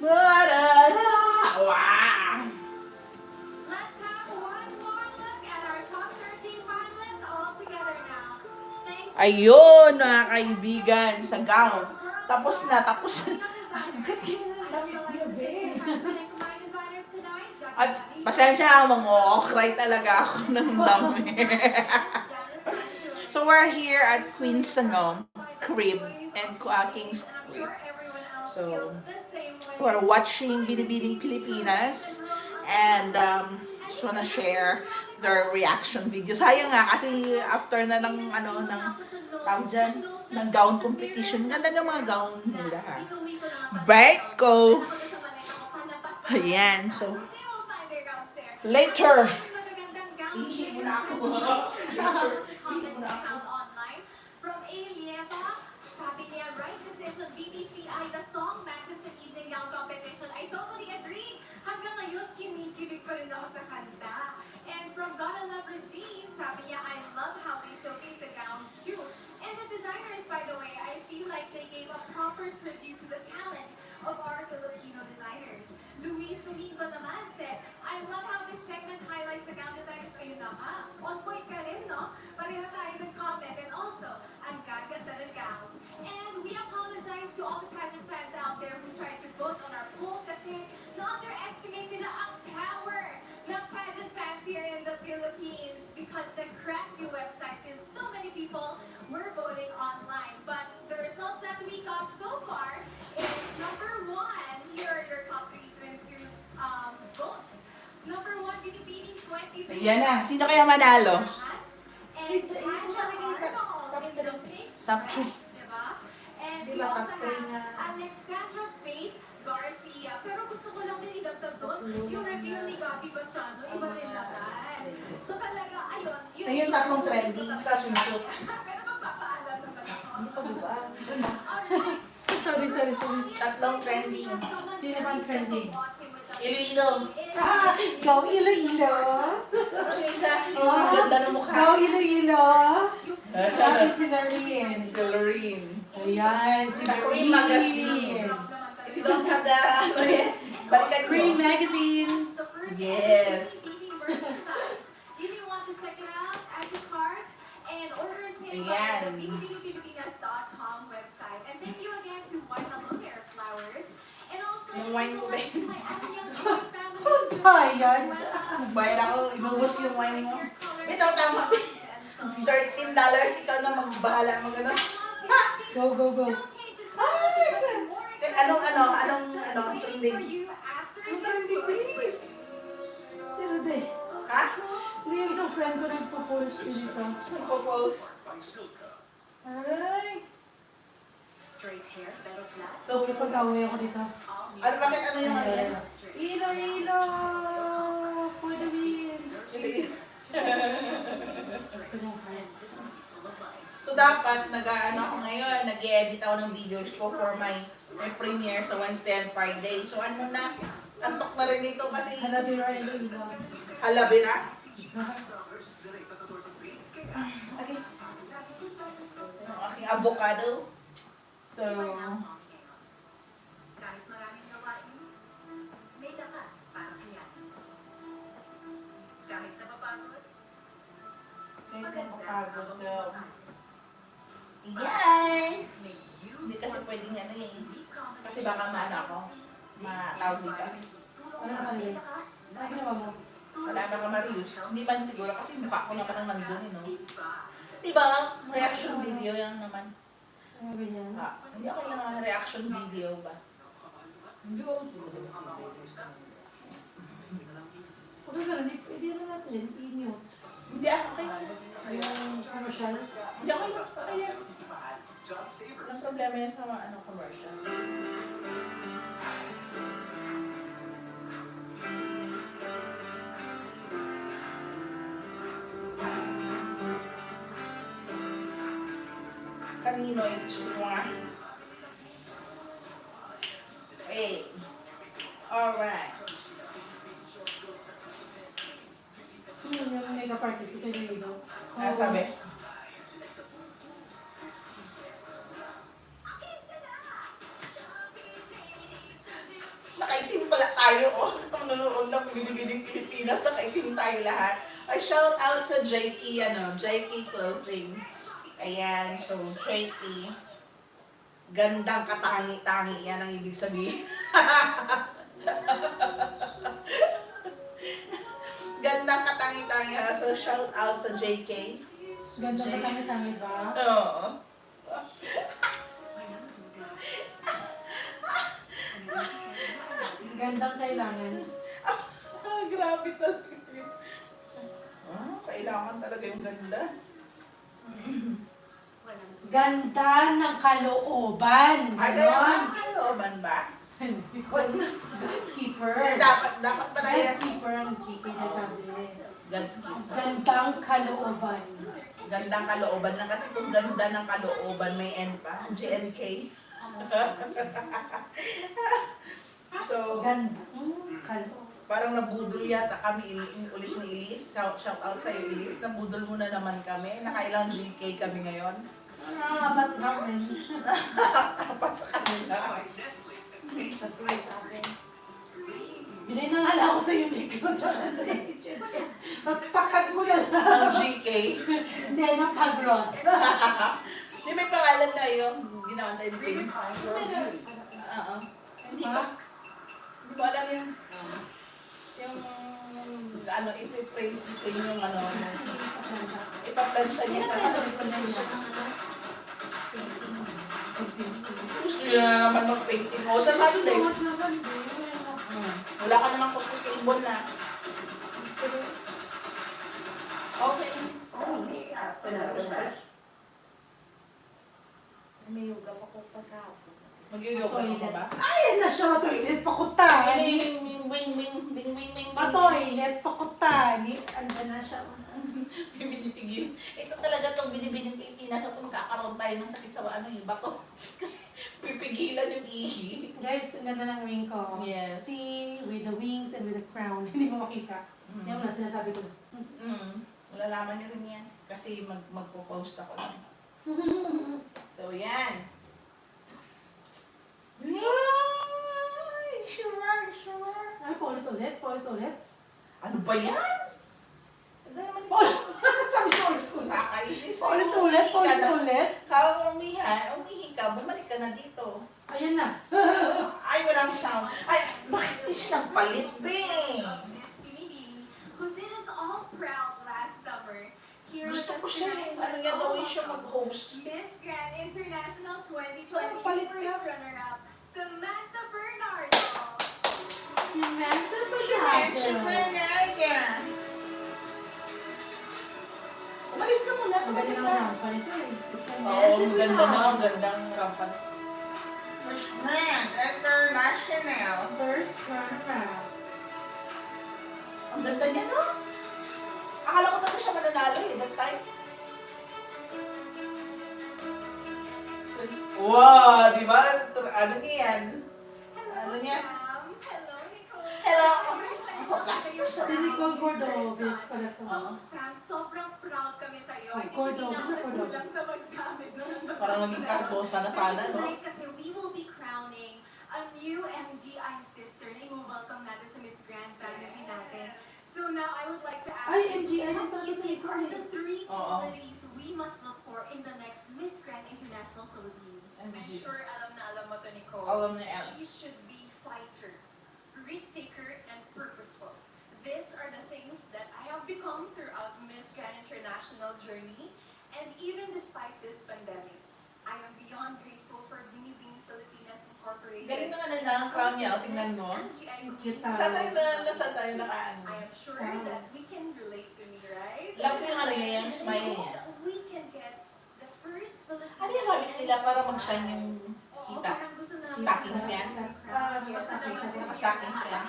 Wow! Let's have one more look at our top 13 finalists all together now. Thank you Ayun, mga kaibigan, sa gown. Tapos na, tapos na. At pasensya, mang-o-cry talaga ako ng dami. So we're here at Queen's Crib and King's Crib. So we're watching Binibining Pilipinas and just wanna share their reaction video. Sayang nga kasi after na ng tawag dyan, ng gown competition. Ganda ng mga gown nila ha. Break ko! Ayan, so later! Ihi mo na ako. From Elieva, sabi niya, right decision, BBCI, the song matches the evening gown competition. I totally agree. Hanggang ngayon, kinikilig pa rin ako sa kanta. And from Gotta Love Regine, sabi niya, I love how they showcase the gowns too. And the designers, by the way, I feel like they gave a proper tribute to the talent of our Filipino designers. Luis Domingo naman said, I love how this segment highlights the gown designers. Ayun na nga, on point ka rin, no? Pareho tayo nag-comment. And also, ang gaganda ng gowns. And we apologize to all the pageant fans out there who tried to vote on our poll kasi na-underestimate nila ang power ng pageant fans here in the Philippines because the Crashy website since so many people were voting online. But the results that we got so far is number 1. Here are your top 3 swimsuit votes. Number 1, Binibining 23. Yan na, sino kaya manalo? And in the pink Top dress, diba? And we Diba, also top three have nga. Alexandra Faith Garcia. Pero gusto ko lang din idagdag doon, yung reveal ni Gabi Basiano, iba rin naman. So talaga, ayun. Ayun, tatlong trending sa swimsuit. Pero magpapaalam naman ako. Ano pa ba? Alright. Sorry. Tatlong trending. Sino bang trending? Iloilo. Go Iloilo! Tapos yung isa, ang ganda ng mukha. Go Iloilo! Bakit si Lorraine? Si Lorraine. Ayan, si Sa Korean magazine. If you don't have the, balikan mo. Korean magazine! Yes. If you want to check it out, add to cart and order and pay Ayan. via the BiniBiningPilipinas.com website. And thank you again to Wine Hello There Flowers. And also, Yung wine so ko much ba? to my Abigail Comic family. Ayan. Bayad ako, inubos yung wine mo. May tama. $13 ikaw na magbahala mo gano'n. Go, go, go. Don't change the channel because more Anong just waiting trending? for you after Yung this trending, short please. Sino de? Ha? Hindi yung isang friend ko nagpo-post dito. Nagpo-post. Ay. Straight hair, better flat. So, Pag-away ako dito. ano bakit ano yung ano yan? Iloilo! For the win! So dapat nag-ano ako ngayon, nag-edit ako ng videos ko for my premiere sa Wednesday and Friday. So ano na, antok na rin ito kasi Halabira Iloilo. halabira. Okay. Ang aking avocado. So, Kahit maraming gawain, may lakas para kayanin. Kahit napapagod, kaya napapagod daw. Yay! Hindi kasi pwedeng yan eh. Kasi baka maano ako. Matawag dito. Ano nakalagay? Ano ginawa mo? Wala na ka ma-reuse. Hindi man siguro kasi mukha ko naman ang nandun, no? Diba? Reaction video yan naman. Ano ganyan? Hindi ako yung reaction video ba? Hindi ako. Okay, ganun. Hindi na natin. I-mute. Hindi ako kaya. Yung commercial. Hindi ako yung kaya. Walang problema yan sa mga commercial. Kanino ito mga? Hey. Alright. Sino yung makeup artist ko sa Iloilo? Ano sabi? tayo, oh. Kung nanonood ng Binibining Pilipinas, nakaitim tayo lahat. Ay, shout out sa JK Clothing. Ayan, so JK. Gandang katangi-tangi, yan ang ibig sabihin. Gandang katangi-tangi ha. So, shout out sa JK. Ganda ba kami ba? Oo. Gandang kailangan. Grabe talaga. Kailangan talaga yung ganda. Ganda ng kalooban. Ay, kaya kalooban ba? God's keeper. Dapat pala God's yan. keeper ang chiki na sabi. God's gift. Gandang kalooban. Gandang kalooban na kasi kung ganda ng kalooban may N pa. GNK. So, Gandang kalooban. parang nabudol yata kami ulit ni Elise. Shout out sa'yo, Elise. Nabudol mo na naman kami. Nakailang GK kami ngayon. Ba't naman? Apat sa kanila. That's why sa akin. Bininangala ko sa iyo, Nico, tsaka sa agent. Tatakad mo na lang. Ang GK. Hindi, napag-gross. Hindi, may pangalan tayo. Ginawa tayo din. Oo. Hindi ba? Hindi ba alam yun? Yung ipiprint yung ipaplansya niya sa gusto niya na naman mag-painting. O, sa Sunday. Wala ka namang kuskus kay Ibon na. Okay. May yoga pa ko pagkakapon. Mag-yoga ka ba? Ayan na siya, matoilet pakutani. Matoilet pakutani. Andan na siya. Binipigil. Ito talaga itong Binibining Pilipinas at magkakaroon tayo ng sakit sa yung bato. Kasi pipigilan yung ihi. Guys, ang ganda ng ring ko. Yes. See, with the wings and with the crown. Hindi mo makita. Yan mo na sinasabi ko. Malalaman niyo rin yan. Kasi magpo-post ako lang. So, yan. Ay, sure. Ay, paulit-ulit. Ano ba yan? Ano naman Sabi ko ulit-ulit. Nakakainis. Paulit-ulit. Kung umihi ka, bumalik ka na dito. Ayan na. Ay, walang sound. Ay, bakit silang palit, be? Miss Binibining, who did us all proud last summer. Here Gusto with ko us siya tonight, yung let's gawin all siya welcome mag-host. Miss Grand International 2020 Palit ka. first runner-up, Samantha Bernardo. Samantha Umalis ka muna. Ang galing ng rampa nito eh. Si Oo, ang ganda na. Samantha. Ang gandang rampan. First man, international. First runner-up. Ang ganda niya, no? Akala ko talaga siya mananalo eh, that time. Wow, di ba? Ano niya yan? Hello, Ano niya? Sam. Hello, Nicole. Hello. Hello. Klase yung Si Nicole Cordobes pala to. So, Sam, sobrang proud kami sa'yo. Oh, Hindi Cordobes lang na Cordobes. nagkulang sa pagsabi nun. Parang maging karbosa na sana, no? Tonight kasi we will be crowning a new MGI sister na i-welcome natin sa Miss Grand family natin. So now I would like to ask Ay, you, MGI what yung do pala you sa think are Nicole the eh. 3 Oo. qualities we must look for in the next Miss Grand International Philippines? I'm sure alam na alam mo to, Nicole. Alam na yan. She should be fighter, risk-taker, and purposeful. These are the things that I have become throughout Miss Grand International journey, and even despite this pandemic, I am beyond grateful for Binibining Pilipinas Incorporated. Galing naman na ang crown niya. O, tingnan mo. NGI Cute Queen. Nasa tayo nakaano. I am sure that we can relate to me, right? Love ko yung ano niya, yung And I smile hope niya. that we can get the first Filipino Ano yung gamit nila para mag-shine yung Oo, kita? parang gusto namin. Stockings yan? Stockings yan.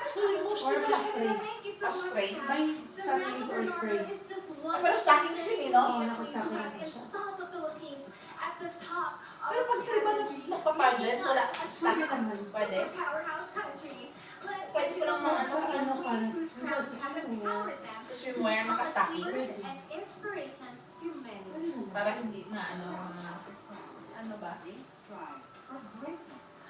So, mostly Or nila. spray. Thank you so much, Spray. Sam. May Samantha stockings or Bernardo spray. is just one pero stockings yun eh, no? Oo, Filipino naka-stockings queen who have siya. installed the Philippines at the top of Pero pag di ba nagpa-pageant, wala kang Pwede stockings. naman. Pwede. super powerhouse country. Let's Pwede get to ko lang know more ano, from these ano, queens whose parang- crowns have empowered them Sa to swimwear, become naka-stockings. achievers and inspirations to many. Para hindi maano. Ano ba? They strive for greatness.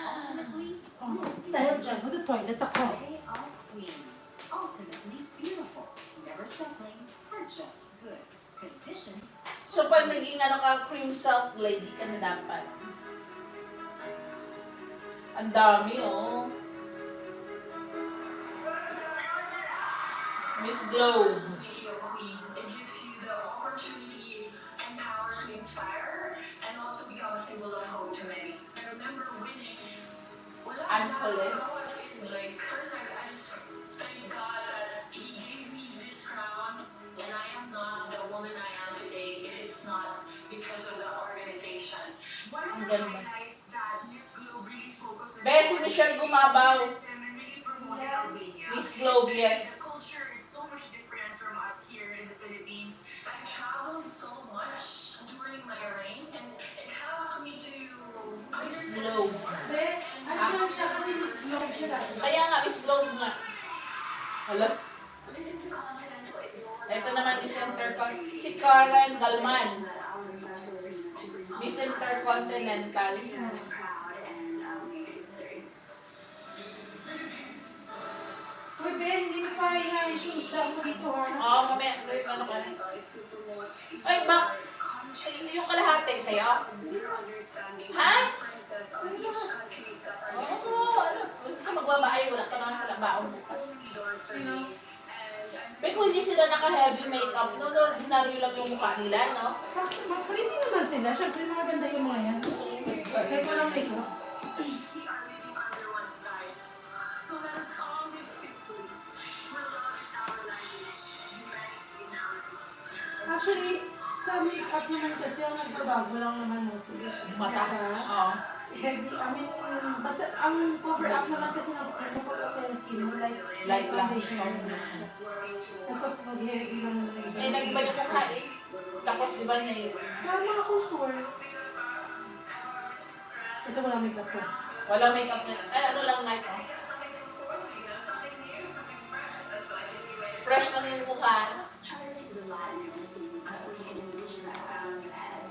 Ultimately, Oh, dahil dyan, sa toilet ako. they are queens. Ultimately beautiful. Never settling for just good. Condition. So, pag naging ano ka, cream silk lady ka na dapat. Ang dami, oh. Miss Globe. Just make you a queen. It gives you the opportunity and power to inspire and also become a symbol of hope to many. I remember winning. Angeles. Like, first I just thank God that He gave me this crown and I am not the woman I am today if it's not because of the organization. One of Ang the ganda. highlights that Miss Globe really focuses Bes, si Michelle Gumabaw. tourism and really promoting Albania. Miss Globe, yes. The culture is so much different from us here in the Philippines. I traveled so much during my reign and it helps me to Miss understand Globe. Hindi, andyan siya kasi Miss Globe siya dati. Kaya nga, Miss Globe nga. Hala. Listen to Continental Ignore. Ito naman, Miss Intercontinental. Si Karen Galman. Miss Intercontinental. Uy, Ben, hindi mo pa inaayos yung isda mo dito, ha? Oo, mamaya. Ano ka na? Ay, yung kalahati sa'yo? Ha? Oo, ano? Huwag ka magbabaay. Wala ka naman pala baon bukas. Pero kung hindi sila naka-heavy makeup, no, dinaryo lang yung mukha nila, no? Pretty naman sila. Siyempre, maganda yung mga yan. Kaya walang makeup. We are living under one sky. So let us all live peacefully. Where love is our language, humanity in ours. Actually, sa makeup naman kasi ang nagbabago lang naman mostly is Mata. Oo. heavy, I mean, basta ang cover up naman kasi ng skin mo, pag okay ang skin mo, Light lang. foundation. Tapos mag-heavy lang naman. Eh, nag-iba yung mukha eh. Tapos, di ba, Sa mga culture, ito wala makeup ko. wala makeup na. Eh, ano lang night, oh. Fresh na yung mukha. Try to see the light in everything. We can envision that around your head.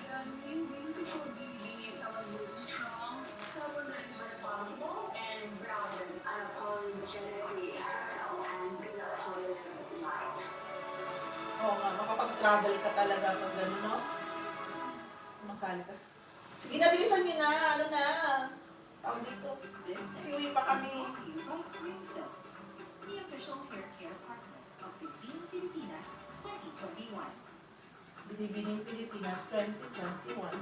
The new beautiful Binibining is someone who is strong, someone who is responsible, and grounded. Unapologetically herself and be that positive light. Oo nga, makapag-travel ka talaga pag gano'n, no? Masali ka. Sige na, bilisan nyo na. Ano na? Tawag dito. This Siwi pa kami. brought to you by Cream Silk, the official hair care partner of Binibining Pilipinas 2021. Binibining Pilipinas 2021.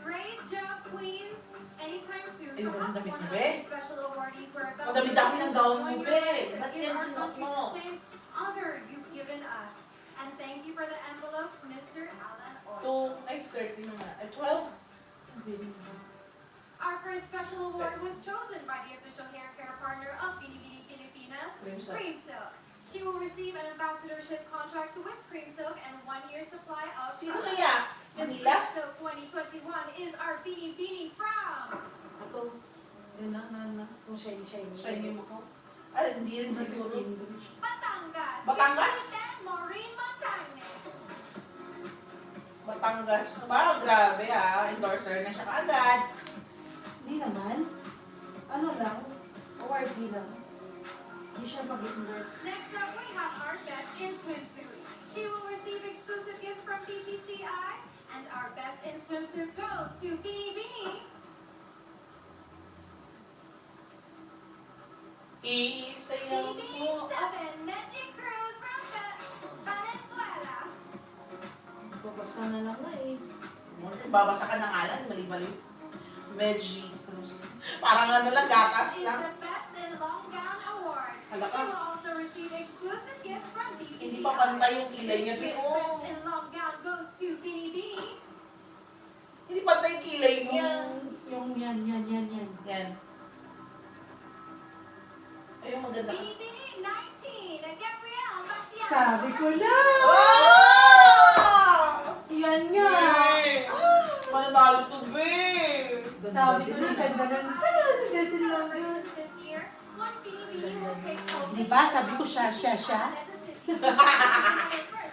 Great job, Queens! Anytime soon, Ayun, ang perhaps damit one ni of Be. the special awardees we're about Ang dami-dami ng gown mo, join your Be. ranks and Ba't give yan our sinuot country mo? the same honor you've given us. And thank you for the envelopes, Mr. Alan Orr. 30 na nga. 12? Our first special award was chosen by the official hair care partner of Binibining Pilipinas, Cream Silk. Cream Silk. She will receive an ambassadorship contract with Cream Silk and 1 year supply of Sino products. kaya? Miss Manila? Cream Silk 2021 is our Binibining crown. Ako. Yun na. Kung shiny. Shiny mo ko. Ay, hindi rin siguro. Batangas. Batangas? Represent Maureen Montañez. Batangas. Ba, grabe ah. Endorser na siya kaagad. Hindi naman. Ano lang, award lang. Hindi siya mag-endorse. Next up, we have our best in swimsuit. She will receive exclusive gifts from BPCI, and our best in swimsuit goes to Binibining. Isayaw Binibining mo. 7, Magic Cruise from Valenzuela. Babasa na lang na eh. Babasa ka na nga lang. Mali-mali. Veggie Cruz. Parang ano lang, gatas Is lang. the best in long gown award. Hala She ka. will also receive exclusive gifts from BPCI. Hindi pa pantay yung kilay niya. This year's Pero, best in long gown goes to Binibining. hindi pantay yung kilay niya. Yung yan. Yan. Ayun, maganda. Binibining 19, Gabrielle Maciel. Sabi ko na! Wow! Yan nga! Yay! Mananalo to, be! Sabi ko na, ganda ng kasi lang yun. Celebrations this year, one Binibining will take home Di ba? Sabi ko siya. First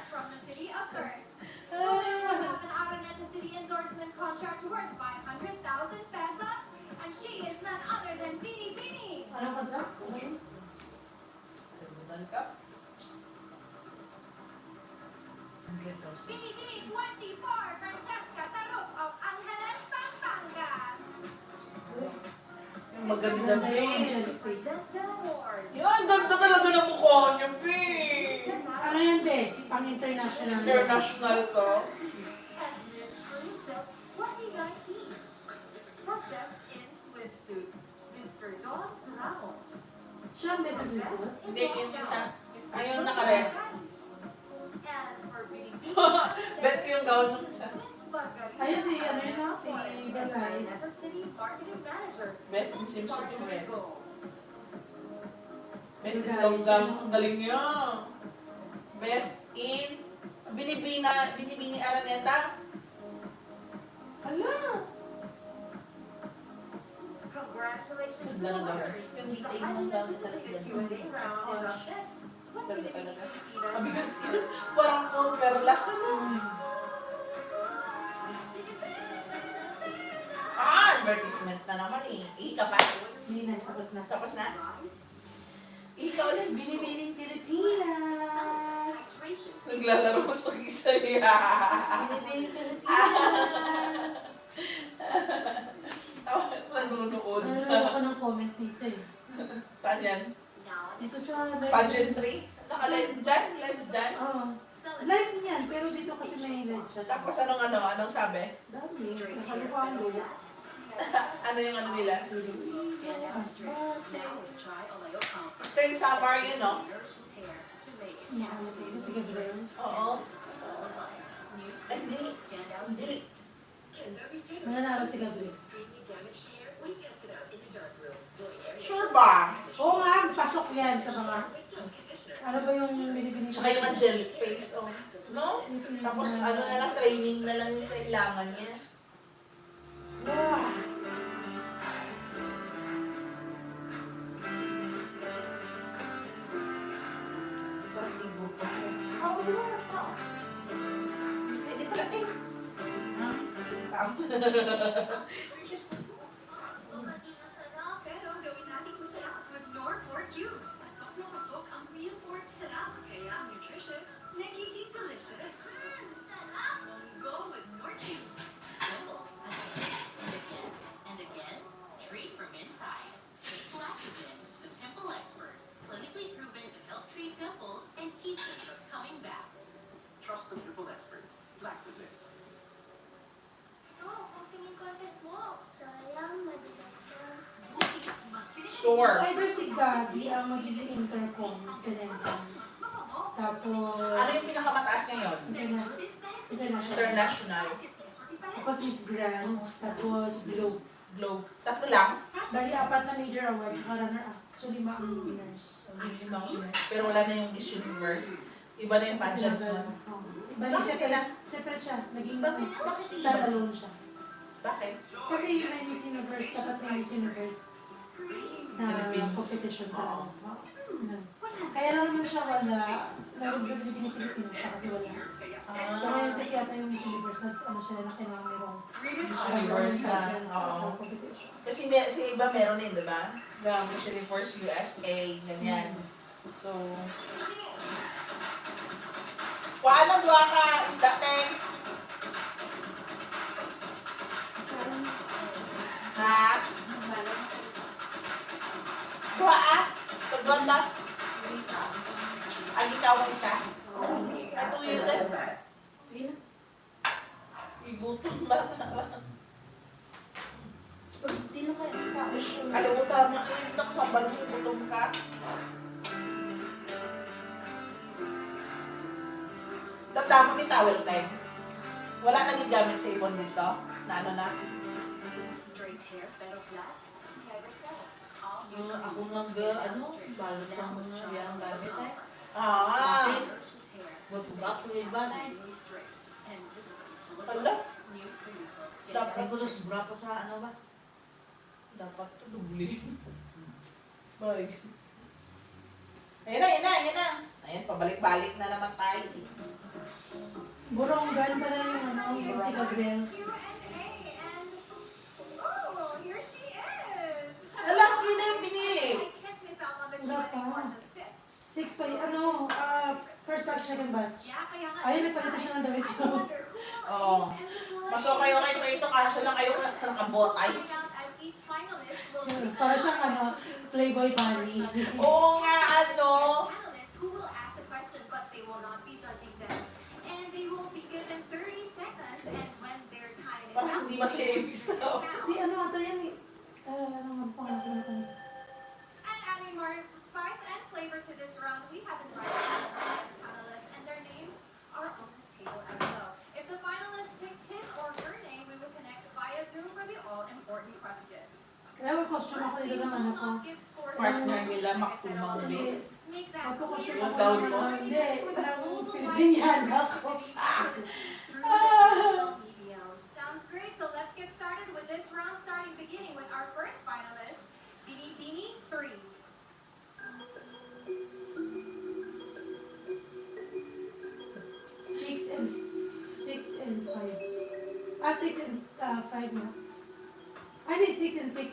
from the city of First. Moving from Anong kanta? Ano yun? Kalimutan ka? 100,000. Binibining 24, Francesca Tarok of Angeles, Pampanga. Yung maganda, Pin. Present the awards. Yan, ganda talaga ng mukha niyo, Pin. Ano yan, be? Pang-international. International to. And Miss Swimsuit 2019. For Best in Swimsuit, Mr. Doms Ramos. Siya ang best For in Best swimsuit. in Hindi, yun Lockdown, isa. Mr. Ayaw Joshua naka-red. Harris. And for Binibining Bet ko yung gown ng isa. Miss Margarita Ayun si, ano yun, no? Si Flores and Balais. Araneta City Marketing Manager, Best in Miss swimsuit yung red. Martirigo. Best in lockdown. Ang galing niya. Best in Binibining Araneta. Hala. Congratulations to Ganda the ng gown. winners. Yung The detail ng highly gown anticipated talaga. Q&A round is up next. What Ganda Binibining talaga. Pilipinas Mabigat. here. Parang po, pero last ano. Advertisement na naman eh. Ika pa. Hindi na, tapos na. Tapos na. Ikaw ulit. Binibining Pilipinas! Naglalaro ko ito isa niya. Binibining Pilipinas! Tapos nanonood. Nanonood ako ng comment dito eh. Saan yan? Dito sa live. Pageantry? Naka-live dyan? Live dyan? Oo. Live niyan, pero dito kasi may live siya. Tapos anong sabi? Dami. Nakalupa ang logo. Ano yung ano nila? Pilipinas. Spring summer yun, no? Nakalagay ko si Gabriel. Oo. Hindi. Hindi. Mananalo si Gabriel. Sure ba? Oo nga, pasok yan sa mga... Ano ba yung binibining Tsaka yung angelic face, oh. No? Tapos ano na lang, training na lang yung kailangan niya. Wow. Partigo pa. Oo, di ba? Oo. Pwede pala, eh. Ha? Tama. Pero gawin natin masarap with Nor Pork Cubes. Pasok na pasok ang real pork sarap. Kaya nutritious, nagiging delicious. Sarap! Go with Nor Cubes. Pimples again and again and again. Treat from inside. Take Lactazin, the pimple expert. Clinically proven to help treat pimples and keep them from coming back. Trust the pimple expert. Lactazin. Ito, ang singing contest mo. Sayang, madilag ka. Sure. Either si Gabi ang magiging intercom. Tapos... Ano yung pinakamataas ngayon? International. International. Tapos Miss Grand. Tapos Globe. Globe. Tatlo lang. Bali, 4 na major award. Saka runner-up. So, 5 ang winners. Pero wala na yung Miss Universe. Iba na yung pageant na. Bali, separate siya. Naging Bakit stand-alone siya. Bakit? Kasi yung may Miss Universe, dapat may Miss Universe na Philippines. competition talaga. Ganun. Kaya lang naman siya wala. Nag-observe din yung Pilipinas siya kasi wala. So ngayon kasi yata yung Miss Universe na ano siya na kailangan mayroong Miss Universe na. Oo. competition. Kasi si iba meron din, di ba? Yung Miss Universe USA, ganyan. So, paano gawa ka? Isda, Teng? Ha? Gawa ah? Pagwanda? Ang ikaw ang isa? Ito yun din. Sige na. Ibutong bata ba? Spaghetti na kayo. Alam mo, tama. Ito ko sa balong ibutong ka. Tama may towel time. Wala nang gigamit sa ibon dito. Na ano na. Straight hair, pero flat. Never settle. Ako nga balot sa mga yang gamit eh. Ah. Buat bak ko iba na eh. Hala. Dapat ko na sobra pa sa ano ba? Dapat ito dubli. Bye. Ayan na, ayan na, ayan na. Ayan, pabalik-balik na naman tayo. Burong, galing pa na yung ano, yung si Gabriel. Q&A and... Oh, here she is! Alam ko yun na yung pinili. 6 pa yung first batch, second batch. Yeah, kaya nga. Ayun, this nagpalitan siya ng time, damit I ko. wonder who will Oo. ace and slay. Mas okay pa ito kaso lang kayo nakabotay. We'll find out as each finalist will Para siyang Playboy bunny. Oo nga, ano. Panelists who will ask the question, but they will not be judging them. And they will be given 30 seconds, and when their time is Parang up, hindi masaya yung isa. Si ano ata yan eh. Ano nga pangalan ko? And adding more spice and flavor to this round, we have invited our guest panelists, and their names are on this table as well. If the finalist picks his or her name, we will connect via Zoom for the all-important question. Kaya may costume ako We nila ng will ano ko. not give scores Partner on nila, like I said, all makunang the din. rules. Just make that Ako clear. costume Yung ako gown ng mo? hindi, ng Pilipinian ako. Through the digital medium. Sounds great. So let's get started with this round, beginning with our first finalist, Binibining 3. Six and 5. 5 na. Ay, hindi, 6 and 6.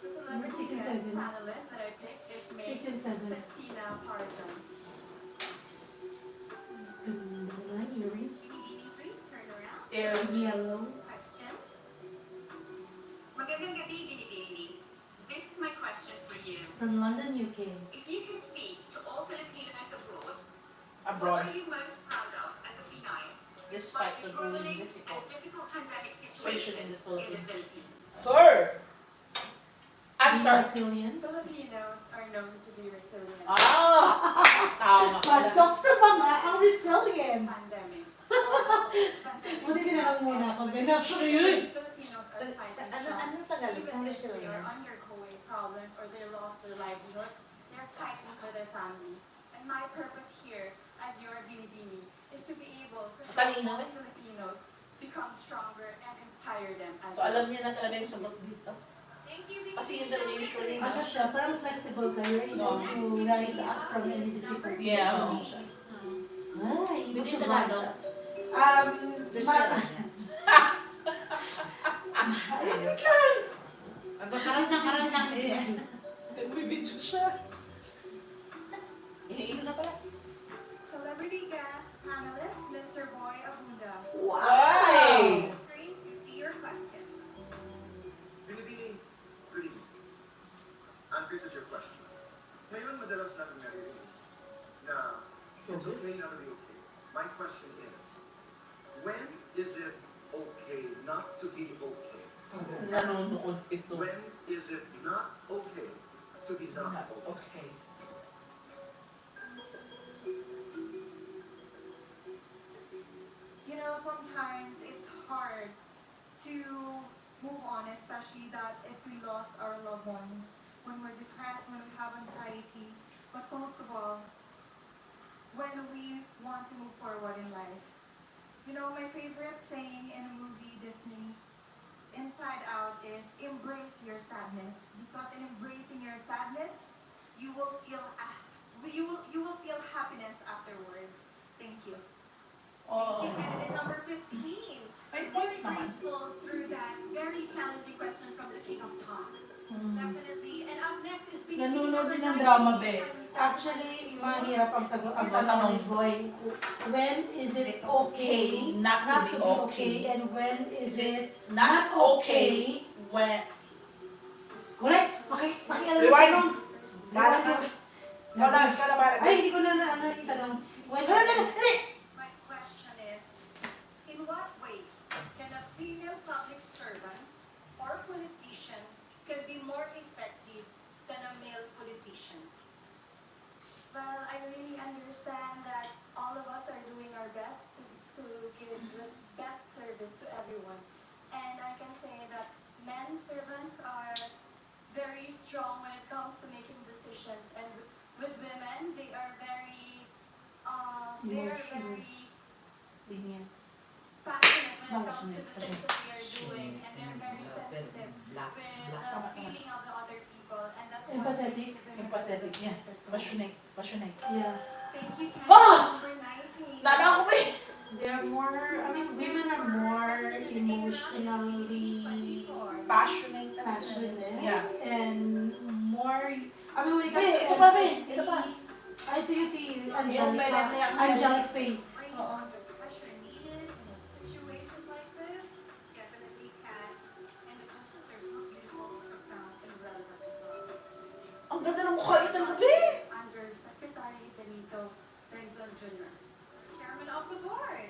The Number celebrity 6 and guest 7. panelist that I picked is 6 May and 7. Sestina Parson. Ganda na, earrings. Binibining 3, turn around. Yellow. Question. Magandang gabi, Binibini. This is my question for you. From London, UK. If you can speak to all Filipinos abroad, Abroad. what are you most proud of as a Pinay, Despite the growing prevailing and difficult difficult pandemic situation situation in the in the Philippines. Philippines? Sir! Answer! Brazilians. Filipinos are known to be resilient. Tama pala. Pasok sa mga ang resilience. Pandemic. Buti tinanong muna ako. Ganun yun. Filipinos are fighting Ano strong. Tagalog? Even Saan if they sila are yun? undergoing problems or they lost their livelihoods, they're fighting for their family. And my purpose here, as your Binibini, is to be able to help Talino all eh. Filipinos become stronger and inspire them as So alam niya na talaga yung sagot dito. Thank you, Binibini. Kasi yun talaga usually na. Ano siya, parang flexible ka. You're able to rise up from any difficulty. Yeah. Ay, able Hindi to rise Tagalog. up. Wait lang! Karal lang eh. Nagbibidyo siya. Iniilo na pala. Celebrity guest panelist, Mr. Boy Abunda. Why? Screen to see your question. Binibining, good evening. And this is your question. Ngayon, madalas natin naririnig na it's okay not to be okay. My question is, when is it okay not to be okay? Nanonood ito. When is it not okay to be not okay? Okay. You know, sometimes it's hard to move on, especially that if we lost our loved ones, when we're depressed, when we have anxiety, but most of all, when we want to move forward in life. You know, my favorite saying in a movie, Disney, Inside Out, is embrace your sadness, because in embracing your sadness, you will feel you will feel happiness afterwards. Thank you. Thank you, candidate number 15. May Very point naman. graceful through that very challenging question from the King of Talk. Definitely. And up next is Binibining Nanonood number din ng 19. drama, be. Kindly stand Actually, to you. mahirap ang sagot ang tanong ni Boy. When is it okay not to be okay? and when is it Not okay when... correct? Pakialam Rewind. tanong. Bala ka. Ikaw na bala. Ay, hindi ko na itanong. When My question is, in what ways can a female public servant or politician can be more effective than a male politician? Well, I really understand that all of us are doing our best to give the best service to everyone. And I can say that men servants are very strong when it comes to making decisions. And with women, they are very Emotional. passionate when it comes to the things that they are doing, and they're very sensitive with the feeling of the other people, and that's what Empathetic. makes women Empathetic niya. so Passionate. Passionate. Yeah. Thank you, Ken. Ah! Number 19. Nada ako ba eh? They're more, women are more emotionally Passionate. passionate Yeah. and more, when it comes Be, to ito pa, be. Ito pa. empathy, Ay, ito yung si Yung Angelic. Binibining Angelic face. Raise the pressure needed in a situation like this? Definitely can. And the questions are so beautiful, profound, and relevant as well. Ang ganda ng mukha niya talaga, be! Undersecretary Benito Benzon Jr., Chairman of the Board.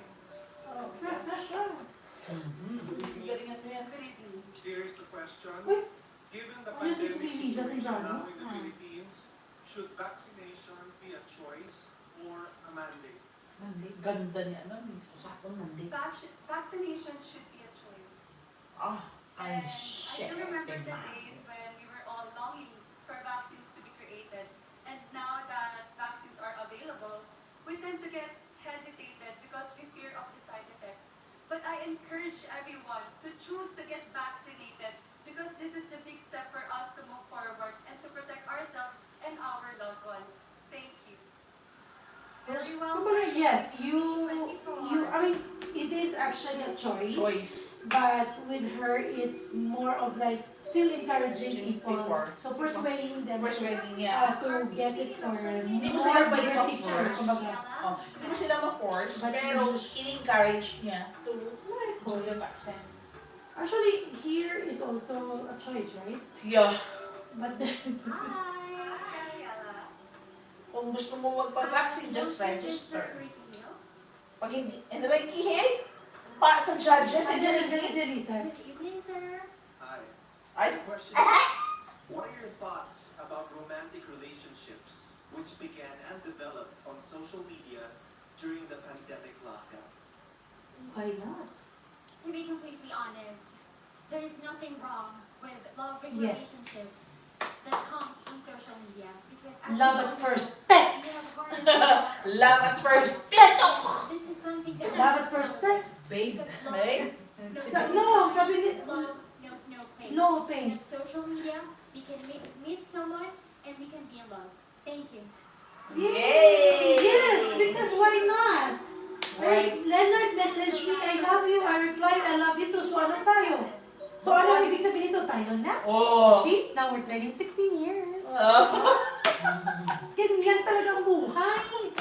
Galingan mo yan. Good evening. Here's the question. Wait. Given the Ano yung pandemic CCTV sa situation Sindano? now in the Philippines, should vaccination be a choice or a mandate? Ganda niya, ano? Usapang nandi. Vaccination should be a choice. Ah, And Ay, I shit. still remember the days when we were all longing for vaccines to be created. And now that vaccines are available, we tend to get hesitated because we fear of the side effects. But I encourage everyone to choose to get vaccinated because this is the big step for us to move forward and to protect ourselves and our loved ones. Thank you. Very well Kumbaga, said. yes, you, 24. I mean, it is actually a choice. choice. But with her, it's more of like still encouraging people. So persuading them Persuading niya. to get it for Hindi mo more sila bigger pwede picture. ma-force. Kumbaga. Oh, hindi mo sila ma-force, But pero in-encourage niya to do the vaccine. Actually, here is also a choice, right? Yeah. But Hi, Ariella. Kung gusto mo magpa-vaccine, just register. Greeting you. Pag hindi, and Reiki, pa sa judges, and Andyan Reiki. si Lisa. Good evening, sir. Hi. Ay, The question is, what are your thoughts about romantic relationships which began and developed on social media during the pandemic lockdown? Why not? To be completely honest, there is nothing wrong with loving Yes. relationships that comes from social media because as Love we at all first know, we text. have harnessed love at first click. this is something that we Love should at first celebrate text. Babe, because love babe. No, sabi ni, love knows no place. no And things. in social media, we can meet someone and we can be in love. Thank you. Yay! Yes, because why not? Right. Leonard messaged me, I love you. I replied, I love you too. So ano tayo? So ano ang ibig sabihin nito? Tayo na? Oh. See? Now we're turning 16 years. Oh. Ganyan talagang buhay.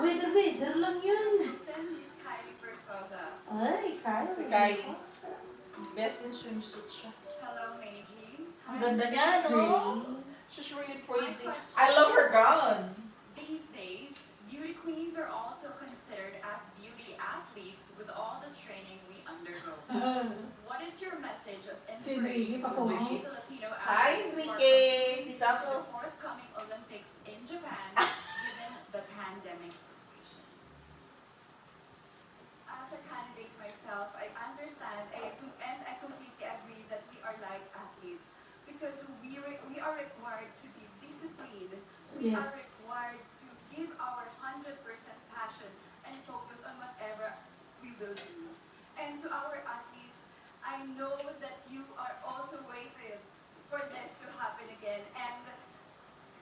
Wither lang yun. Send Miss Kylie Persoza. Ay, Kyle. Si Kylie. Best in swimsuit siya. Hello, Meiji. Ang ganda niya, no? Pretty. She's really pretty. I love her gown. These days, beauty queens are also considered as beauty athletes with all the training we undergo. What is your message of Si inspiration Ricky to all Pacoy. Filipino Hi, athletes who are Ricky. competing Dito in ako. the forthcoming Olympics in Japan, given the pandemic situation? As a candidate myself, I understand and I completely agree that we are like athletes because we are required to be disciplined. We are Yes. required to give our 100% passion and focus on whatever we will do. And to our athletes, I know that you are also waiting for this to happen again. And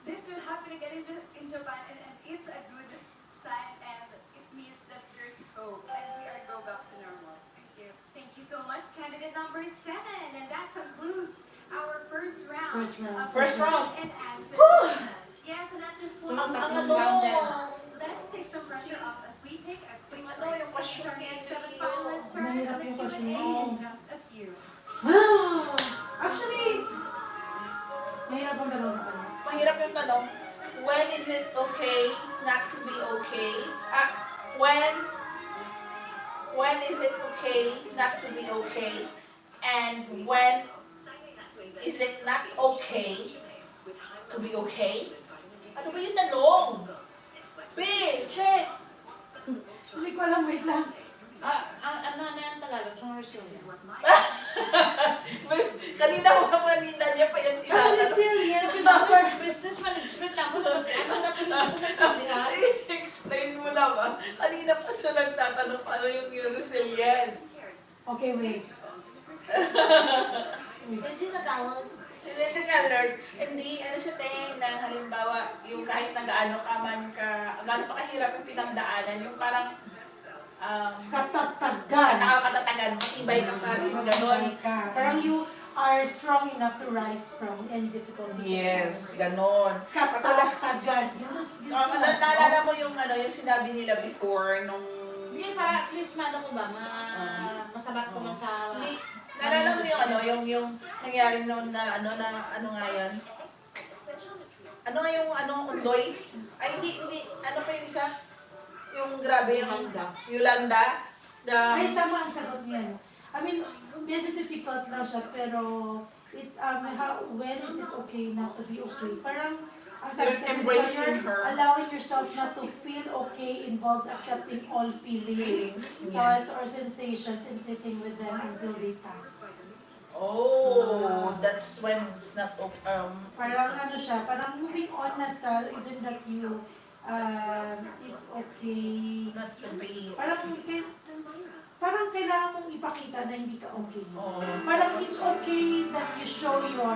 this will happen again in Japan, and it's a good sign, and it means that there's hope, and we are go back to normal. Thank you. Thank you so much, candidate number 7, and that concludes our first round. First round. of First round. question and answer. Whew. session. Yes, and at this point, Ang Tatlong ano? round din. let's take some pressure off as we take a quick Ano break. yung question Our next niya? 7 finalists turn Mahirap on the yung Q&A question in mo. just a few. Actually, mahirap ang dalawa sa kanya. Mahirap yung tanong. When is it okay not to be okay? When is it okay not to be okay? And when is it not okay to be okay? Ano ba yung tanong? Bill, check! Hindi ko alam, wait lang. Ang ano na yung Tagalog, sa resume. Kanina niya pa yan Kasi tinatanong. resilient, Business management ako naman. Ano na pinag-pinag Explain mo na ba? Kanina pa siya nagtatanong paano yung resilient. Okay, wait. Hindi nagawag. Hindi nag-alert. Hindi, ano siya na halimbawa, yung kahit gaano pa kahirap yung pinagdaanan, yung parang, Katatagan. nakakatatagan, matibay ka pa rin, gano'n. Parang you are strong enough to rise from any difficulty. Yes, ganon. Katatagan. Yun Naalala mo yung yung sinabi nila before nung Hindi, para at least maano ko ba, masabat ko man sa... Hindi, naalala mo yung nangyari noon na ano nga yan? Ano nga yung undoy? Ay, hindi, ano pa yung isa? Yung grabe, yung Yolanda. Ay, tama ang sagot niya. I mean, medyo difficult lang siya, pero when is it okay not to be okay? Parang, ang sabi kasi Embracing you're her. allowing yourself not to feel okay involves accepting all feelings, thoughts, or sensations and sitting with them until they pass. Oh, that's when it's not Parang ano siya, parang moving on na style, even that you, it's okay. not to be. Parang kailangan mong ipakita na hindi ka okay. Oh. Parang it's okay that you show your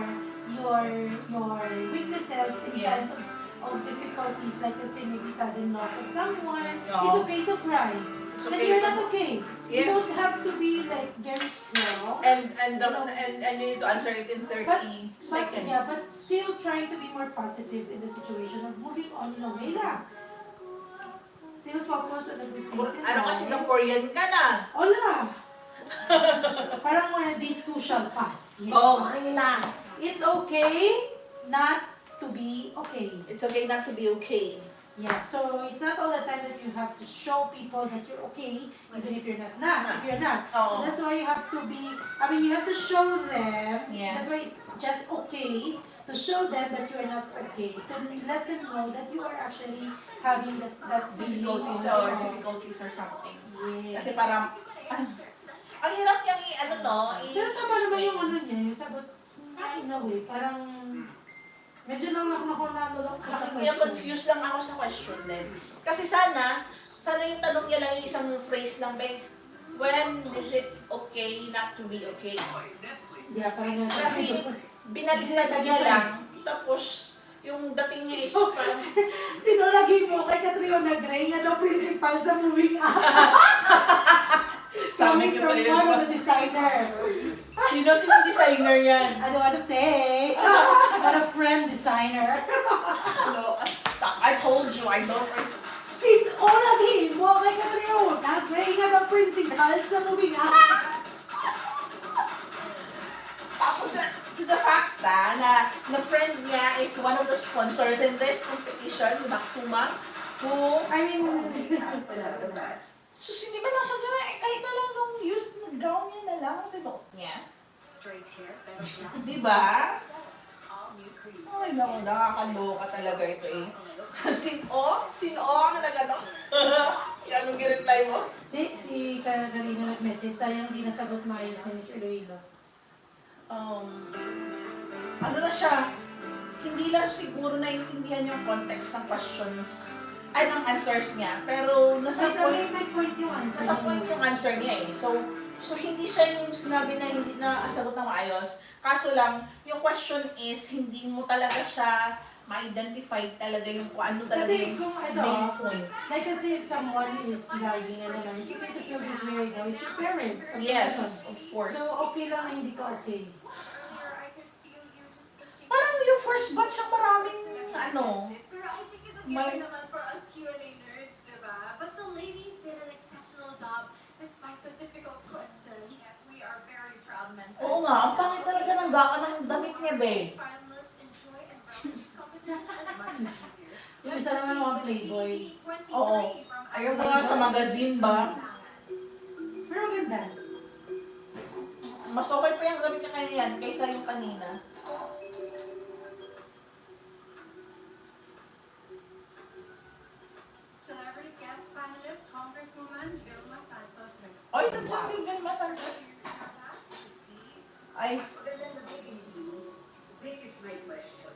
weaknesses in times of difficulties, like let's say maybe sudden loss of someone. No. It's okay to cry. It's Kasi okay you're to- not okay. You Yes. don't have to be like very strong. And you need to answer it in 30 But seconds. yeah, but still trying to be more positive in the situation of moving on in a way lang. Still focus on the good things in Ano kasi life. Singaporean ka na? Wala. Parang one of these two shall pass. Yes. Okay lang. It's okay not to be okay. It's okay not to be okay. Yeah. So it's not all the time that you have to show people that you're okay, even if you're not. If you're not. So Oo. that's why you have to be. I mean, you have to show them. Yeah. That's why it's just okay to show them that you're not okay. To let them know that you are actually having that feeling Difficulties of- or difficulties or something. Yeah. Kasi parang, ang hirap niyang Pero tama naman yung ano niya, yung sagot in a way, parang medyo lang ako nalulok ko sa Kaya question. confused lang ako sa question din. Kasi sana yung tanong niya lang yung isang phrase lang, be, when is it okay not to be okay? Yeah, parang nga. Kasi binaliktad niya lang, tapos yung dating niya is parang, Sino lagi mo kay Catriona Gray nga daw principal sa moving up? sabi ko From sa'yo, one of the designer. sino designer yan? I don't want to say. But a friend designer. Ano, I told you, I don't Sino lagi mo kay Catriona Gray nga daw principal sa moving up? Tapos to the fact na friend niya is one of the sponsors in this competition, Baktuma, who, I mean, so hindi ba nasa gano'n, kahit na lang nung used na gown niya na lang kasi suot niya. Straight hair, pero black. Di ba? All new crease. Ay, naku, nakakaloka talaga ito eh. Sino ang nagano? Anong gireply mo? si Karina nag-message, sayang di nasagot maayos ni Miss Iloilo. Ano na siya, hindi lang siguro naintindihan yung context ng questions, ay ng answers niya, pero nasa point, May point yung answer. nasa point yung answer niya eh. So hindi siya yung sinabi na hindi na sagot na maayos. Kaso lang, yung question is, hindi mo talaga siya ma-identify talaga yung kung ano talaga Kasi yung kung main point. like let's say if someone is lying and ano, it's okay to feel this way right now, it's your parents. something Yes, like of course. that. So okay lang na hindi ka okay. Earlier, I could feel you just itching. Parang yung first batch ang maraming ano. Pero I think it's okay May- naman for us Q&A nerds, diba? But the ladies did an exceptional job despite the difficult questions. Yes, we are very proud mentors. Oo nga, ang pangit talaga ng gaan ng damit niya, be. Finalists enjoy and relish this competition as much as we do. Yung isa naman mga playboy. Oo. Ayaw mo nga sa magazine ba? Pero ganda. Mas okay pa yung damit niya kaya yan kaysa yung kanina. Celebrity guest panelist, Congresswoman Vilma Santos. Oy, tansa si Vilma Santos. Ay, This is my question.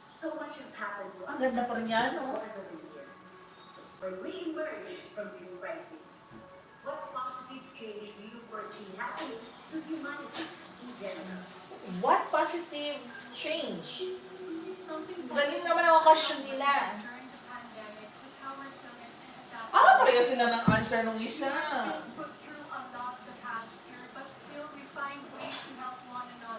So much has happened to ang us ganda pa rin yan, no? because of the year. When we emerge from this crisis, what positive change do you foresee happening to humanity in general? What positive change? Something Galing naman ang question nila. during the pandemic is how resilient and adaptable. Ah, pareha sila ng answer nung isa. We've been put through a lot the past year, but still we find ways to help one another.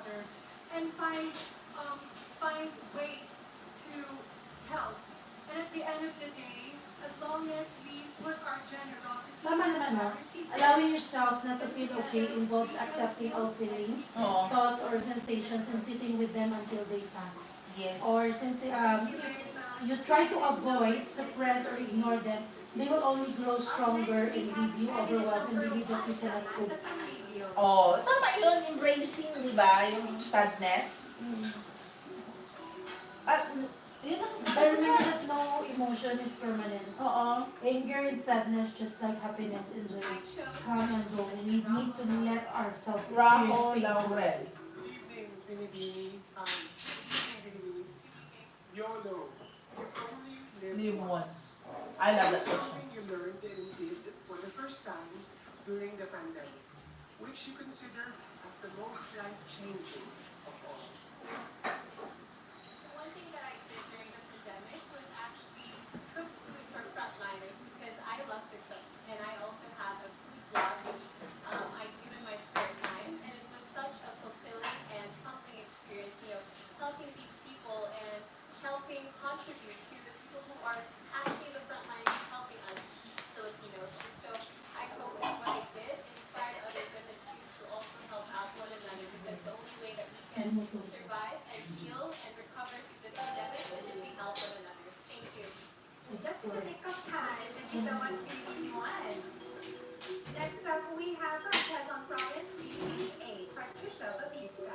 feel okay involves accepting all feelings, Oo. thoughts, or sensations and sitting with them until they pass. Yes. Or since if you try to avoid, suppress, or ignore them, they will only grow stronger and leave you overwhelmed and believe that you cannot cope. Oh, tama yun, embracing, di ba? Yung sadness. At, yun ang Learning that no emotion is permanent. Oo. Anger and sadness, just like happiness and joy, come and go. We need to let ourselves experience Raho pain. Laurel. Good evening, Binibining. YOLO. You only live Live once. once. I love that What's section. something you learned and did for the first time during the pandemic, which you consider as the most life-changing of all? One thing that I did during the pandemic was actually cook food for frontliners because I love to cook and I also have a food blog which I do in my spare time, and it was such a fulfilling and humbling experience, helping these people and helping contribute to the people who are actually the front lines helping us Filipinos. And so I hope that what I did inspired other women to also help out one another, because the only way that we can survive and heal and recover through this pandemic is if we help one another. Thank you. Just in the nick of time. Thank you so much, BB1. Next up, we have from Quezon Province, BB8, Patricia Babista.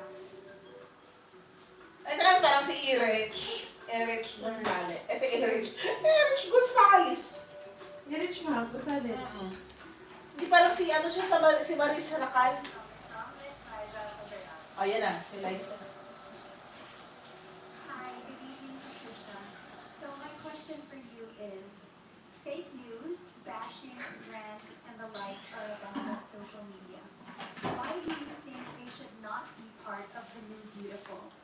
Ay, saka parang si Erich. Erich Gonzalez. Si Erich. Erich Gonzalez. Yarich nga, Gonzales. Hindi parang si, ano siya, si Marisa Nakal. From Miss Liza Soberano. Oh, yan na. Si Liza. Hi, good evening, Patricia. So my question for you is, fake news, bashing, rants, and the like are about social media. Why do you think they should not be part of the new beautiful,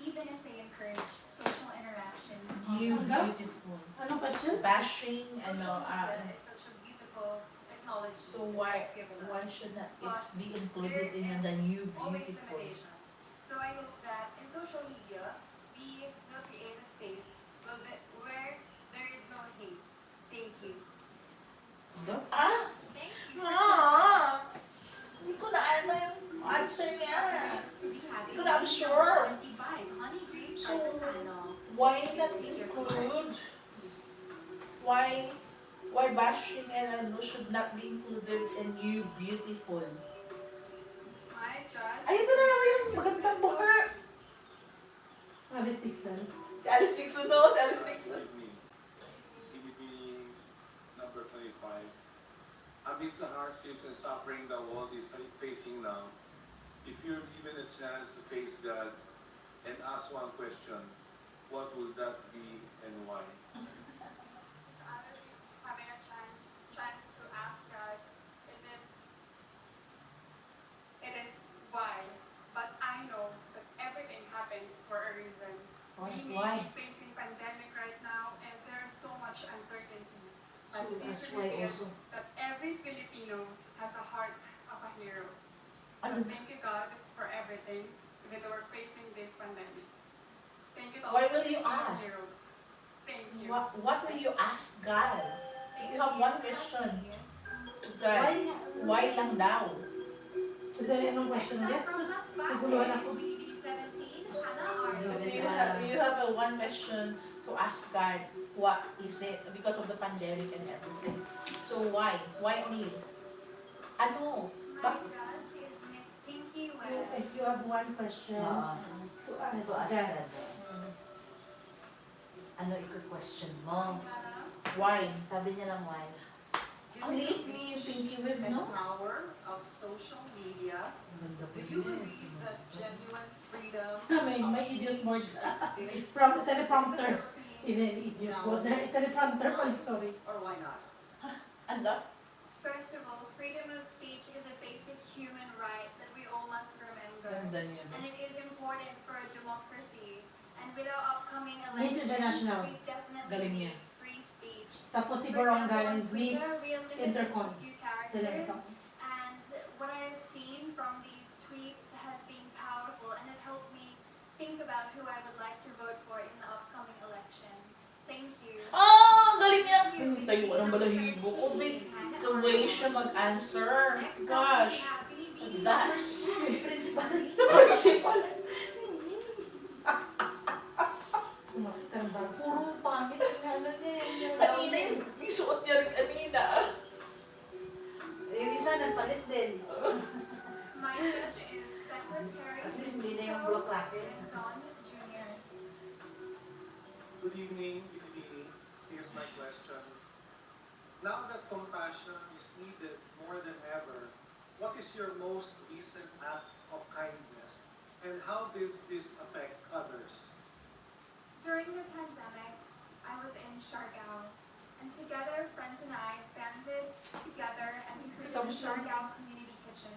even if they encourage social interactions? You Ano? beautiful. Anong question? Bashing, Social ano, media is such a beautiful technology. so that why has given us. why should not it But be included in the new Always beautiful? limitations. So I hope that in social media, we will create a space where there is no hate. Thank you. Ah! Thank you. Ah! Hindi ko na ano yung answer niya. To be happy. But I'm sure. 25, Honey Grace So, Artesano. why not include? Why bashing and ano should not be included in new beautiful? My judge. Ay, ito na naman yung magandang buka. Alice Dixon. Si Alice Dixon no, si Alice Dixon. Binibining number 25. Amidst the hardships and suffering the world is facing now, if you're given a chance to face God and ask one question, what would that be and why? Having a chance to ask God, it is why. But I know that everything happens for a reason. We may Why? be facing pandemic right now, and there is so much uncertainty. But So this that's why reveals also. that every Filipino has a heart of a hero. So Ano? thank you, God, for everything, even though we're facing this pandemic. Thank you to Why all will you Filipino ask? heroes. Thank you. What will you ask God? If you have one question to God, Why nga? why lang daw? Sadali, anong Next question up ulit? from Masbate Naguluhan ako. is BB17, Hannah Arno. If you have a one question to ask God, what is it? Because of the pandemic and everything. So why? Why only? Ano? My judge is Miss Pinky Webb. If you have one question to ask God, Ano i-question mo? Why? Sabi niya lang why. Ang liit niya yung pinky web, and no? power of social media, do you believe that genuine freedom may of idiot speech board. exists From in the teleprompter. Philippines Even idiot board. nowadays? Teleprompter pala, sorry. Or why not? Ano? First of all, freedom of speech is a basic human right that we all must remember. Ganda niya. And it is important for a democracy. And with our upcoming Miss election, International. we definitely Galing niya. need free speech. Tapos si For example, Barangay, on Miss Twitter, we are limited to Intercom. few characters. Telecom. And what I have seen from these tweets has been powerful and has helped me think about who I would like to vote for in the upcoming election. Thank you. Ah, galing niya. Tayo ng balahibo ko. The way siya mag-answer. Next up, we Gosh. have That's Principal. the principal. Sumakit ang bags ko. Puro pangit ang ano niya. Kanina yung suot niya rin kanina. Yung isa nagpalit din. My judge is Secretary At least hindi na yung Tito bulaklak eh. Don Jr. Good evening, Binibining. Here's my question. Now that compassion is needed more than ever, what is your most recent act of kindness? And how did this affect others? During the pandemic, I was in Siargao, and together, friends and I banded together and we created the Siargao Community Kitchen.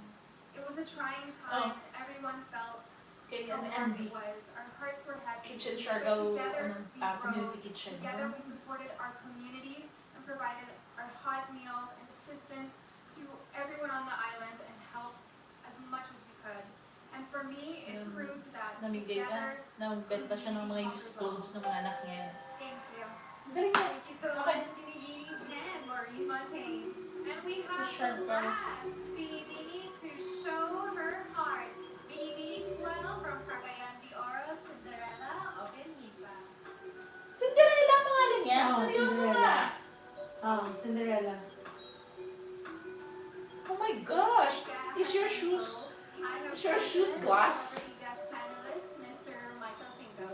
It was a trying time. Everyone felt Kaya how hard it was. Our hearts were heavy. Kitchen But Siargao together, we community rose. kitchen. Together, we supported our communities and provided our hot meals and assistance to everyone on the island and helped as much as we could. And for me, it proved that Namigay together, ka, nagbenta siya ng mga used clothes ng mga anak niya. thank you. Galing na. Thank you so much, Binibining 10, Maureen Montaigne. And we have Sure, the last Binibining to show her heart. Binibining 12 from Cagayan de Oro, Cinderella of Enipa. Cinderella pangalan niya? Oo, Seryoso Cinderella. nga? Cinderella. Oh my gosh! Is your shoes? Is your shoes glass? Celebrity guest panelist, Mr. Michael Cinco.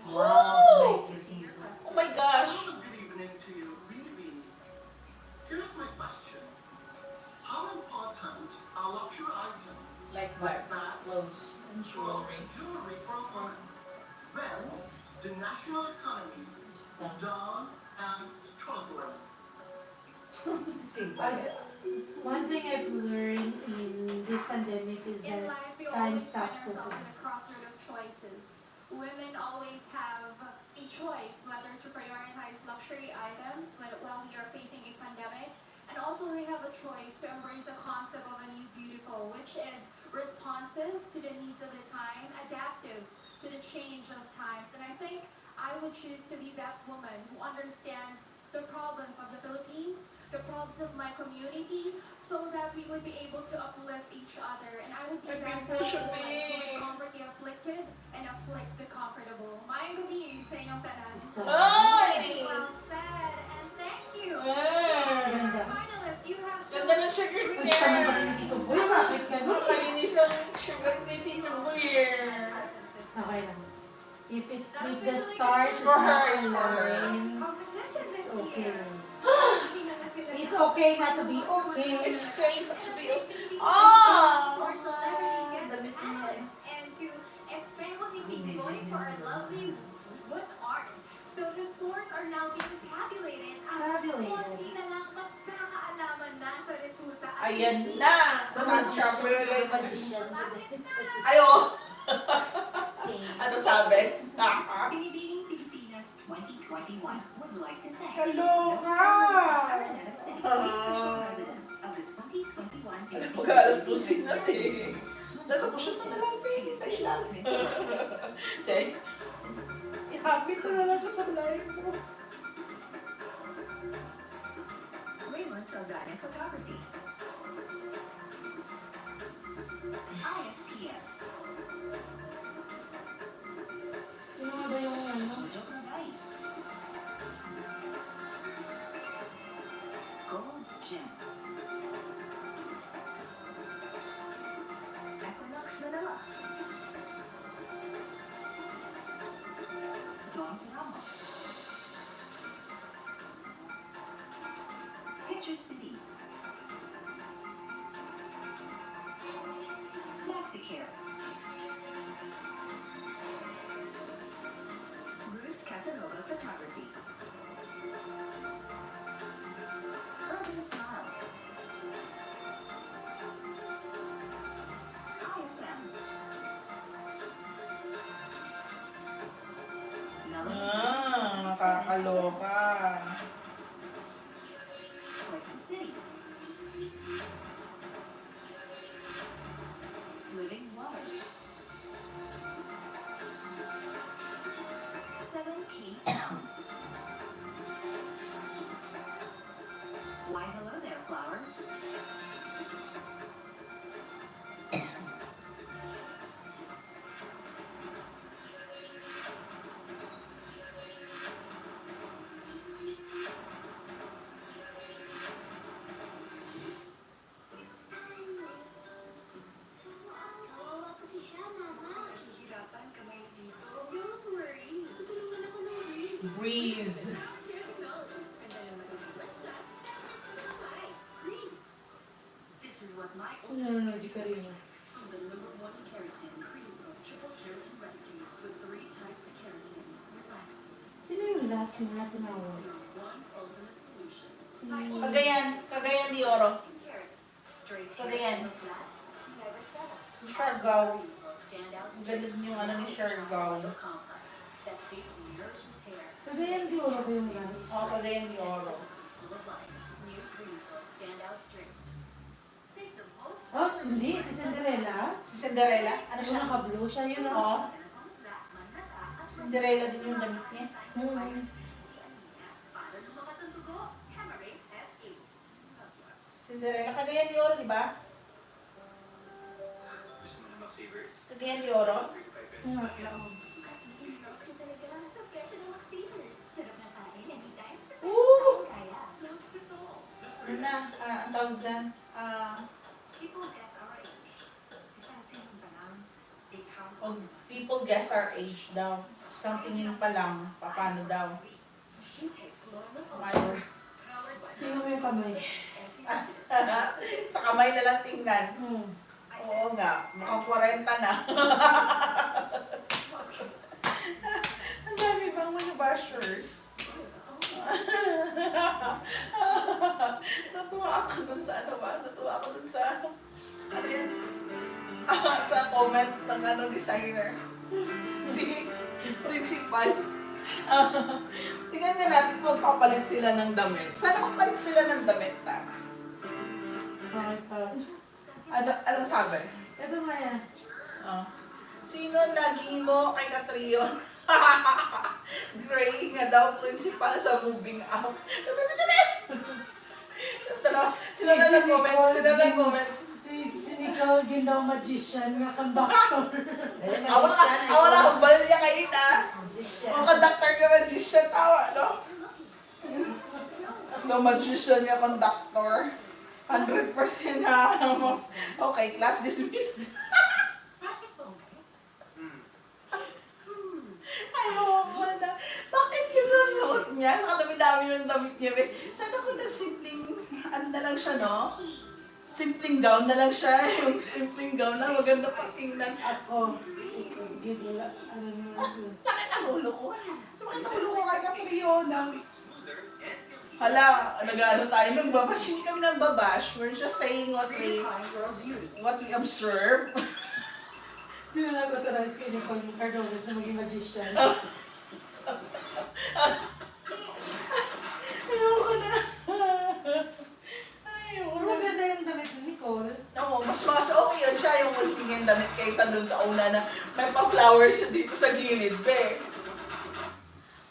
Wow! Kissing. Oh my gosh! Good evening to you, Binibining. Here's my question. How important are luxury items Like like what? that, Clothes and jewelry. jewelry for a woman, when the national economy is down and struggling? One thing I've learned in this pandemic is In that life, we time always find stops ourselves looking. at a crossroad of choices. Women always have a choice whether to prioritize luxury items while we are facing a pandemic, and also we have a choice to embrace the concept of a new beautiful, which is responsive to the needs of the time, adaptive to the change of times. And I think I would choose to be that woman who understands the problems of the Philippines, the problems of my community, so that we would be able to uplift each other. And I would be I that think we should woman who be. would comfort the afflicted and afflict the comfortable. Mayang gabi sa inyong tanan. Ay! Well said, and thank you. Ay! To our finalists, you have shown Ganda ng sugar Uy, tama kasi niya! dito. Uy, bakit ka Makainis ang sugar ni Tito Weir. Okay lang. If the stars is For her, not it's for her. aligned, competition this it's okay. year. It's okay not to be okay. It's great to be... To Ah! our celebrity guest panelists and to Espejo ni Pigboy for our lovely wood art. So the scores are now being tabulated at konti na lang magkakaalaman na sa resulta. At Ayan si- na! Magician. Magician. Ayo! Ano sabi? Binibining Pilipinas 2021 would like to thank Kaloka! Araneta City, the official residents of the 2021 Binibining Mag-alas 12 Pilipinas na Residents. Natapos na lang, babe. Tayo lang. Okay. I-habit na lang ito sa live mo. Raymond Saldana Photography. ISPS. Sino nga ba yung ano? Photogravais. Gold's Gem. Equinox Manila. Dons Ramos. Picture City. Maxicare. Bruce Casanova Photography. Urban Smiles. IFM. Melanie. Nakakaloka. Clayton City. Living Water. 7K Sounds. Why hello there, flowers. Breeze. This is what my Nanonood ka rin. from the #1 keratin Creosote Triple Keratin Rescue with 3 types of keratin relaxes. Sino yung last na tinawag? One ultimate solution. Cagayan de Oro. Straight Cagayan. flat. Never settle. Siargao. Stand out Ang ganda din yung ano ni Siargao. complex that deeply nourishes hair. Cagayan de Oro ba yung last? Cagayan de Oro. Full of life. New Creosote Stand Out Straight. Take the most Oh, hindi. Si Cinderella. Si Cinderella? Ano Ano siya? siya naka-blue siya yun. Oo. Cinderella din yung damit niya. para lumakas ang dugo. Hammering FA. Cinderella. Cagayan de Oro, di ba? Gusto mo na mag-savers? Cagayan de Oro. 35 pesos lang yan. Love ka talaga sa presyo ng Maximers. Sarap na kain anytime sa Ooh! presyo ng kaya. Love ko to. Ano na? Ang tawag dyan? People guess our age. Isang tingin pa lang, they count Pag people guess our age daw. Isang tingin pa lang. Paano daw? She takes more than a Mayo. powered by Tingnan mo yung kamay. Sa kamay na lang tingnan. Hmm. Oo nga. Mukhang 40 na. Ang dami bang mga bashers? Natuwa ako dun sa ano ba? Natuwa ako dun sa ano yun? Sa comment ng ano designer. Si principal. Tingnan nga natin kung magpapalit sila ng damit. Sana magpalit sila ng damit, ta? Okay pa. Anong sabi? Ito nga yan. Sino naging mo kay Catrion? Gray nga daw principal sa moving out. Sino na nag-comment? Sino na nag-comment? Si Nicole Gindaw magician nga conductor. Awa na hubal niya kayo na. Mga conductor nga magician, tawa, no? No magician nga conductor. 100% na. Okay, class dismissed. Ayoko na. Bakit yun nasuot niya? Nakadami-dami yung damit niya. Sana kung nagsimpleng, ano na lang siya, no? Simpleng gown na lang siya. Yung simpleng gown na maganda pa tingnan. Ako. Gila. Ano naman yun? Sakit ang ulo ko. Sumakit ang ulo ko kay Catriona. Hala, nag-ano tayo, nagbabash. Hindi kami nagbabash. We're just saying what we observe. Sino nag-authorize kay Nicole Cardona sa maging magician? Ayoko na. Ayoko na. Maganda yung damit ni Nicole. Oo, mas okay yun siya yung ulting yung damit kaysa dun sa una na may pa-flowers siya dito sa gilid, be.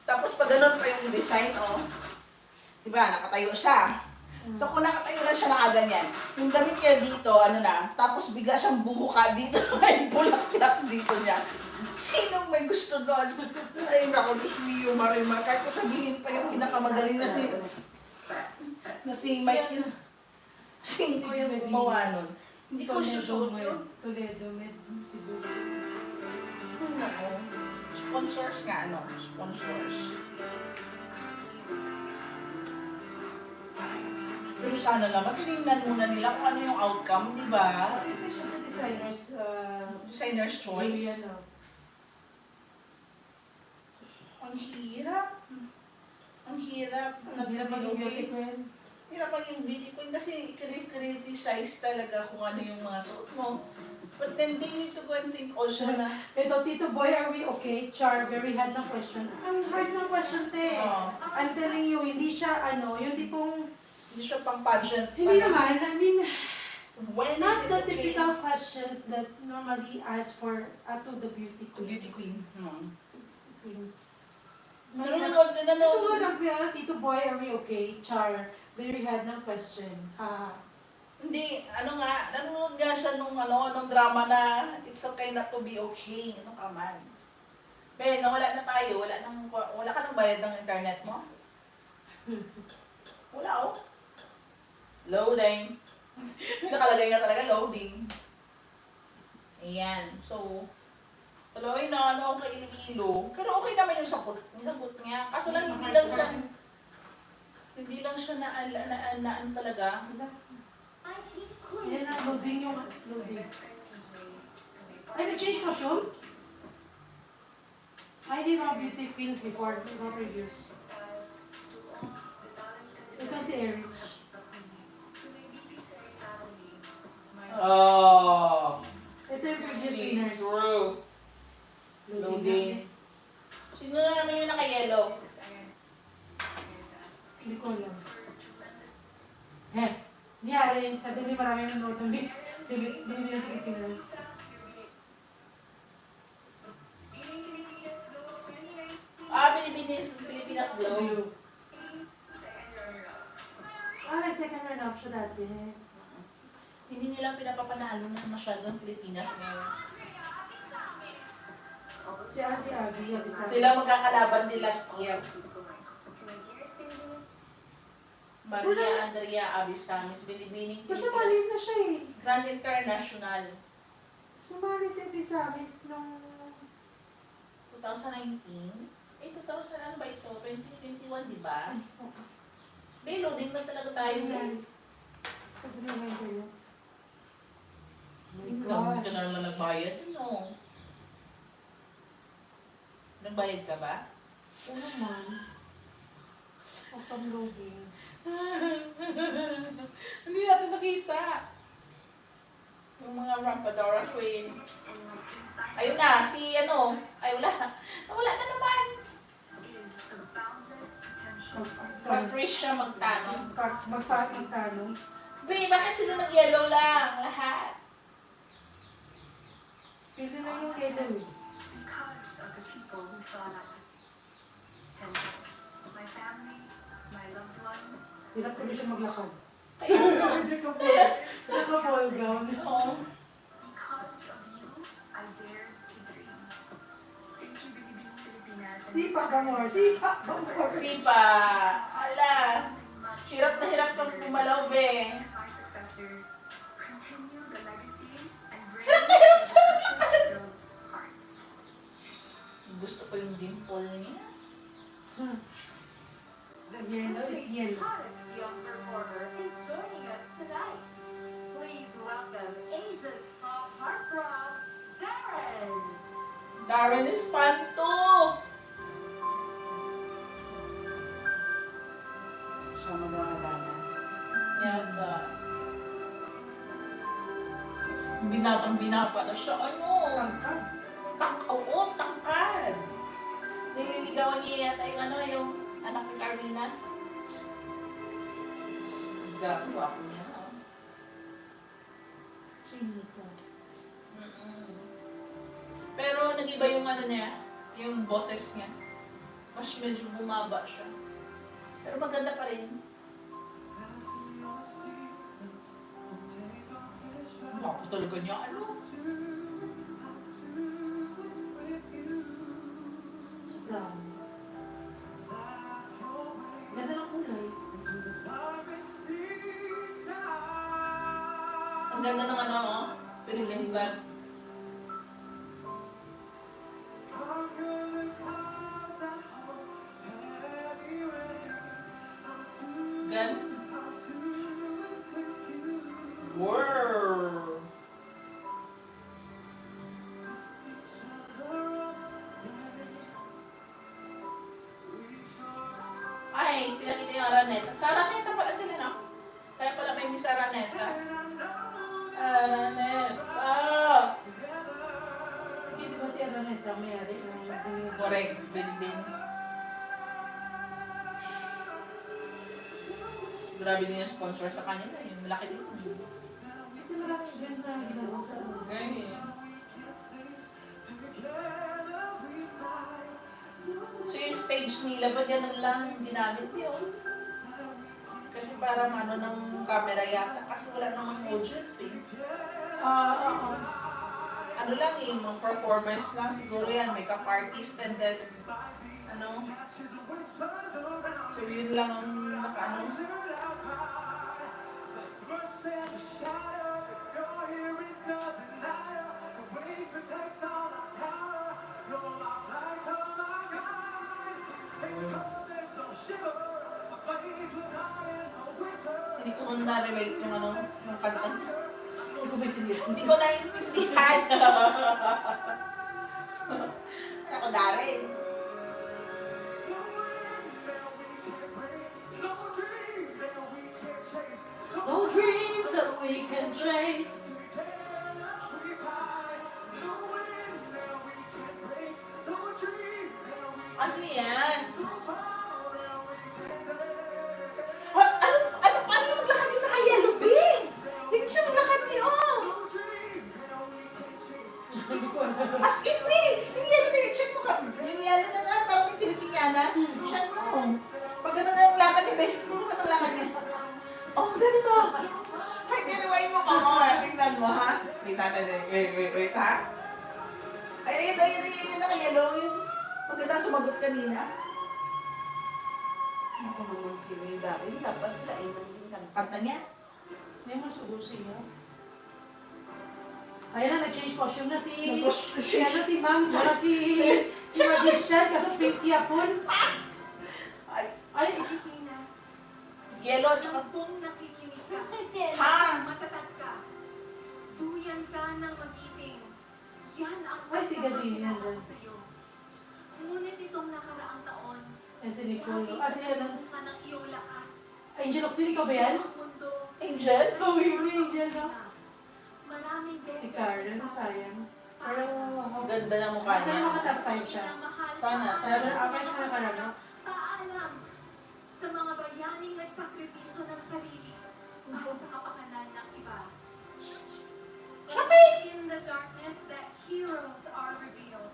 Tapos pa ganun pa yung design, oh. Diba, nakatayo siya. So kung nakatayo na siya nakaganyan, yung damit niya dito, ano na, tapos bigla siyang bumuka dito, may bulaklak dito niya. Sinong may gusto doon? Ay, naku, Diyos mio, Marimar. Kahit ko sabihin pa yung pinakamagaling na si Mike yun. Sing ko yung gumawa nun. Hindi ko susuot yun. Toledo med siguro. Naku. Sponsors nga, ano? Sponsors. Pero sana naman, tinignan muna nila kung ano yung outcome, di ba? Decision to designers. Designer's choice. Ano. Ang hirap. Ang hirap. Ang hirap maging beauty queen. Hirap maging beauty queen kasi criticize talaga kung ano yung mga suot mo. But then they need to go and think also na, Ito, Tito Boy, are we okay? Char, very hard na question. Ang hard ng question, te. I'm telling you, hindi siya, yung tipong, hindi siya pang pageant. hindi naman, I mean, When not is the it okay? typical questions that normally ask for to the beauty To queen. beauty queen. Queens. Nanonood. Ito nga, Tito Boy, are we okay? Char, very hard ng question. Hindi, nanonood nga siya nung drama na It's Okay Not to Be Okay. Ano ka man. Ben, nawala na tayo. Wala ka nang bayad ng internet mo? Wala, oh. Loading. Nakalagay nga talaga loading. Ayan. So, Tuloy na ano ako kay Iloilo. Pero okay naman yung sagot niya. Kaso lang hindi lang siya na ano talaga. Yan na, loading yung loading. Ay, na-change costume? I did not beauty queens before, not reviews. Ito si Eric. Oh, Ito yung previous see winners. through. Loading. Sino na naman yung naka-yellow? Hindi ko alam. Niyari, sabi ni marami nanonood ng Binibining Pilipinas. Binibining Pilipinas Glow. Blue. May second run-up siya dati. Hindi nila pinapapanalo na masyadong Pilipinas ngayon. Si Agi, Sila magkakalaban din last year. Maria Andrea Abisamis, Binibining Pero Pilipinas. sumali na siya eh. Grand International. Sumali si Abisamis nung 2019? 2000 ano ba ito? 2021, di ba? May loading na talaga tayo. Sabi naman kayo. Hindi ka na naman nagbayad. No. Nagbayad ka ba? Oo naman. Pang-loading. Hindi natin nakita. Yung mga Rampadora Queen. Ayun na, si ano. Ay, wala. Wala na naman. Patricia Magtano. Magtano. Be, bakit sila nag-yellow lang? Lahat. Pwede na yung yellow eh. Because of the people who saw that potential. My family, my loved ones. Hirap ko siya maglakad. Ayun. Naka-ball gown. Oo. Because of you, I dared to dream. Thank you, Binibining Pilipinas. Sipa ka more. Sipa ka more. Sipa. Ala. Hirap na hirap kang pumalaw, be. My successor, continue the legacy and bring Hirap na hirap siya the heart. Gusto ko yung dimple niya. The Yellow is country's yellow. Hottest young performer is joining us tonight. Please welcome Asia's pop heartthrob, Darren. Darren Espanto. Siya magkakalaban. Yata. Binatang-binapa na siya. Ano? Oo, tangkad. Nililigawan niya yata yung ano, yung anak ni Carmina. Gagawa ko niya. Chinita. Pero nag-iba yung ano niya, yung boses niya. Mas medyo bumaba siya. Pero maganda pa rin. Ako talaga niya, ano? Brown. Ganda ng kulay. Ang ganda ng ano, oh. Philippine flag. Gan. Wow. Ay, pinakita yung Araneta. Sa Araneta pala sila, no? Kaya pala may Miss Araneta. Araneta! Hindi ba si Araneta may-ari? Correct, Bin. Grabe din yung sponsor sa kanila. Yung malaki din. Kasi maraming ganda ang ginagawa sa ano. Okay. So yung stage nila, ba ganun lang ginamit yun? Kasi parang ano ng camera yata. Kasi wala namang audience eh. Oo. Ano lang eh, mga performance lang siguro yan. Makeup artist and then, ano. So yun lang ang nakaano. mo na-relate yung ano, yung kanta. Hindi ko maintindihan. Hindi ko naiintindihan. Ako na rin. No dreams that we can chase. Ano yan? Paano yung maglakad yung naka-yellow pin? Hindi siya maglakad niyo. As in, yung yellow pin, check mo ka. Yung yellow na parang may Filipiniana. Siya mo. Pag gano'n na yung lakad niya, ano ang lakad niya? Oh, ganun mo. Ay, ginawain mo ka. Tingnan mo, ha? Wait natin. Wait, ha? Ay, ayun, naka-yellow. Yung maganda sumagot kanina. Ako naman sila yung dapat lainan din ng Kanta niya? May mga sugo siya. Ayan na, nag-change costume na si... Nag-change. Kaya na si Ma'am, tsaka si Magician, kaso pink yapon. Ay, Pilipinas, yellow, tsaka kung nakikinig ka, ha? matatag ka, duyan ka ng magiting. Yan ang Ay, si Gazini pagpapakilala nandun. ko sa'yo. Ngunit itong nakaraang taon, Ayan si Nicole. labis Si na ano? subukan ng iyong lakas. Angel Oxy, ikaw ba yan? Ang mundo, Angel? Oo, yun yung Angel, no? maraming beses Si Karen, nagsabi, sayang. Pero, Ang ganda ng mukha sana niya. mga top 5 siya. minamahal Sana, ka, sana. sa Okay, mga nakakalaga. paalam sa mga bayaning nagsakripisyo ng sarili para sa kapakanan ng iba. In the darkness that heroes are revealed.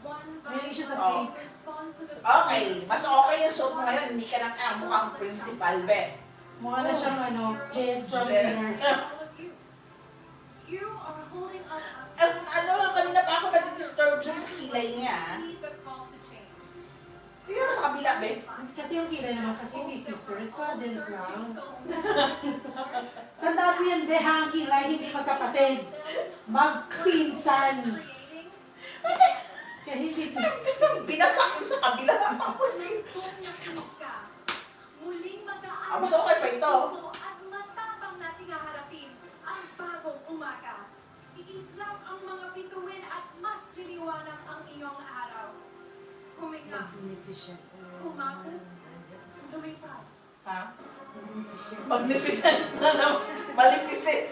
One by Mahilig siya sa one, fake. respond to the Okay, mas okay yung suit mo ngayon. Hindi ka na mukhang principal, be. mukha na siyang ano, JS from Yeah. dinner. all of you. You are holding up Kanina pa ako nag-disturb dyan sa kilay niya. Heed the call to change. Tingnan mo sa kabila, be. Kasi yung kilay naman, kasi hindi sisters, cousins lang. Searching Tandaan mo yan, de, ha, ang kilay, hindi magkapatid. Magpinsan. creating Kaya hindi Binasa ko sa kabila. Tapos yun. kung nakinig ka. Muling mag-aanap Ah, mas okay pa ito. ng puso at matapang nating haharapin ang bagong umaga. Iislap ang mga bituin at mas liliwanag ang iyong araw. Huminga, magnificent. kumapit, lumipad. Ha? Magnificent na naman. Maleficent.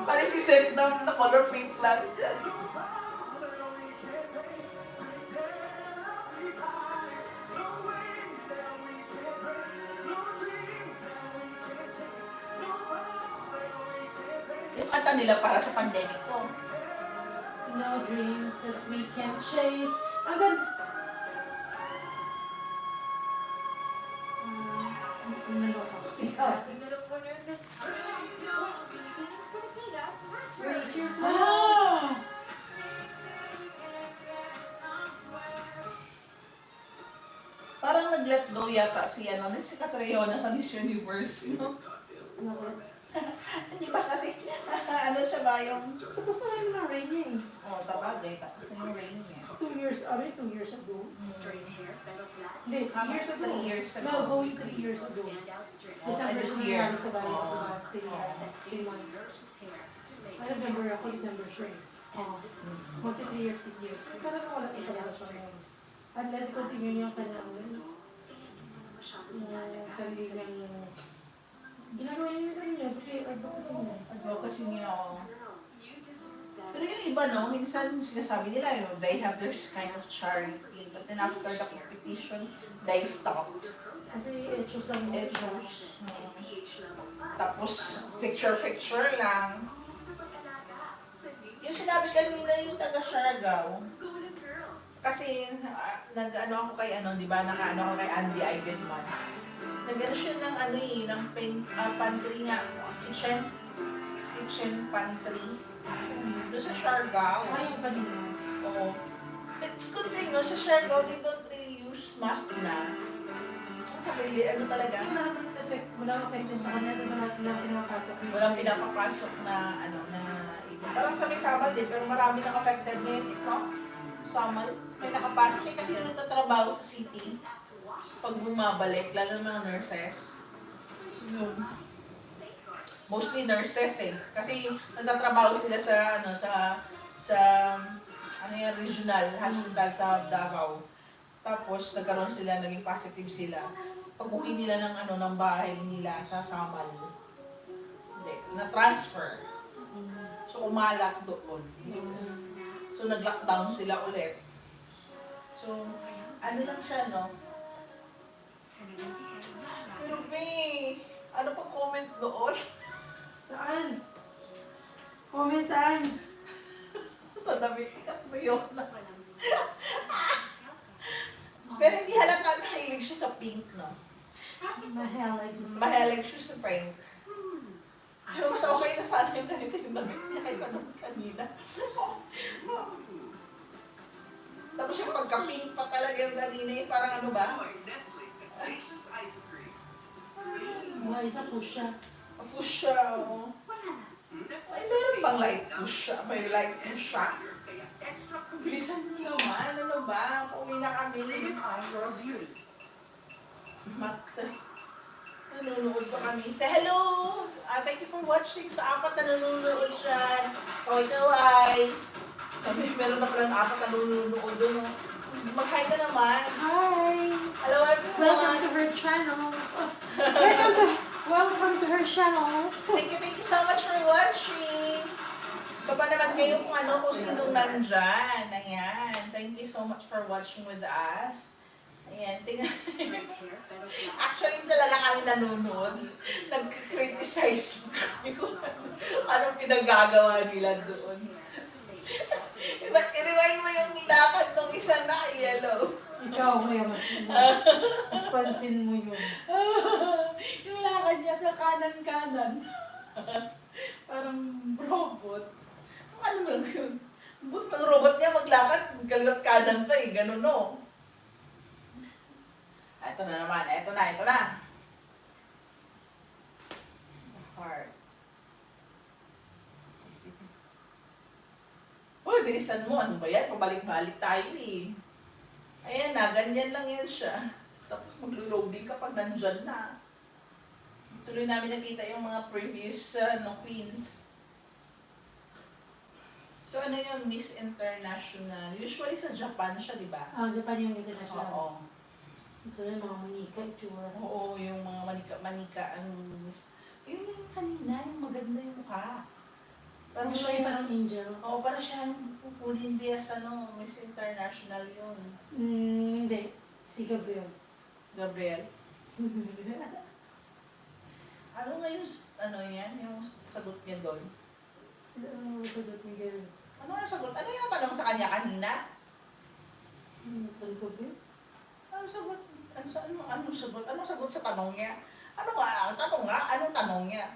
Maleficent na color pink plus. Yung kanta nila para sa pandemic to. No dreams that we can chase. Ang ganda. Sinulog mo nurses, Binibining Pilipinas, Raise your flag. Wow! Parang nag-let go yata si si Catriona sa Miss Universe, no? Hindi ba kasi, ano siya ba yung... Tapos na yung mga rain niya eh. Oh, tabagay, tapos na yung rain niya. 2 years, 2 years ago. Straight hair, pero flat. Hindi, 3 years ago. 3 years ago. No, going 3 years ago. Stand out straight. Oh, December this sa year. nangyari sa bahay ko Oh. ba? Si Timon. Luscious hair to make Ay, November ako, December siya. Oh. Magti 3 years this year. Pero wala siya talaga sa ngayon. Unless continue niya ang kanyang sarili niyang ginagawa niya yung kanya. Kasi advocacy niya. Advocacy niya, oh. you deserve better. Pero yung iba, no, minsan sinasabi nila, they have their kind of charity, but then after the competition, they stopped. Kasi choose lang yung Choose. pH level 5. Tapos, picture lang. Sa pag-alaga, sa Yung sinabi kanina yung taga Siargao, golden girl. kasi nag-ano ako kay di ba, naka-ano ako kay Andy Ibenman. Nag-ano siya ng ng pantry nga, kitchen pantry. Doon sa Siargao. Ay, yung kanina. Oo. It's good thing, no? Sa Siargao, they don't really use mask na. Sabi, talaga, Kasi walang affected sa kanya. Wala silang pinapasok. walang pinapapasok na, na iba. Parang sa may Samal din, pero marami nang affected ngayon, no? Samal, may nakapasok eh, kasi nung nagtatrabaho sa city, pag bumabalik, lalo ng mga nurses, so yun. mostly nurses eh. Kasi nagtatrabaho sila sa sa ano yan, regional hospital sa Davao. Tapos nagkaroon sila, naging positive sila. Pag-uwi nila ng ng bahay nila sa Samal. Hindi, na-transfer. So umalat doon. So nag-lockdown sila ulit. So ano lang siya, no? Pero May, ano pa comment doon? Saan? Comment saan? Sa damit kasi yun. Pero hindi halata mahilig siya sa pink, no? Mahilig siya sa pink. Pero mas okay na sana yung ganito yung damit niya kaysa doon kanina. Tapos yung pagka-pink pa talaga yung kanina, yung parang ano ba? Mga isa fuchsia. Fuchsia, oo. Ay, meron bang light fuchsia? May light fuchsia? Bilisan mo naman, ano ba? Pauwi na kami. Matay. Nanonood pa kami. Say hello! Thank you for watching sa apat na nanonood siya. Kaway-kaway. Kami, meron na palang apat na nanonood doon. Mag-hi ka naman. Hi! Hello everyone! Welcome to her channel. Welcome to her channel. Thank you so much for watching. Baba naman kayo kung sino nandyan. Ayan. Thank you so much for watching with us. Ayan, tingnan. Actually, talaga kami nanonood. Nag-criticize kami kung anong pinagagawa nila doon. I-rewind mo yung nilakad ng isa na yellow. Ikaw, Kuya mas pansin mo yun. Yung lakad niya sa kanan-kanan. Parang robot. Ano mo yun? But ng robot niya maglakad, kaliwat kanan pa eh. Ganun no. Ito na naman. Ito na. Heart. Uy, bilisan mo. Ano ba yan? Pabalik-balik tayo eh. Ayan na, ganyan lang yan siya. Tapos maglo-loading kapag nandyan na. Tuloy namin nakita yung mga previous queens. So ano yung Miss International? Usually sa Japan siya, di ba? Japan yung international. Oo. So yung mga manika, tsura. Oo, yung mga manika ang Miss. Yun yung kanina, yung maganda yung mukha. Parang siya yung parang angel. Oo, parang siya yung pupulin biya sa Miss International yun. Hindi. Si Gabriel. Gabriel? Ano nga yung, yung sagot niya doon? Ano sagot ni Gabriel? Ano yung sagot? Ano yung tanong sa kanya kanina? Gabriel? Anong sagot? Anong sagot? Anong sagot sa tanong niya? Ano nga? Ang tanong nga? Anong tanong niya?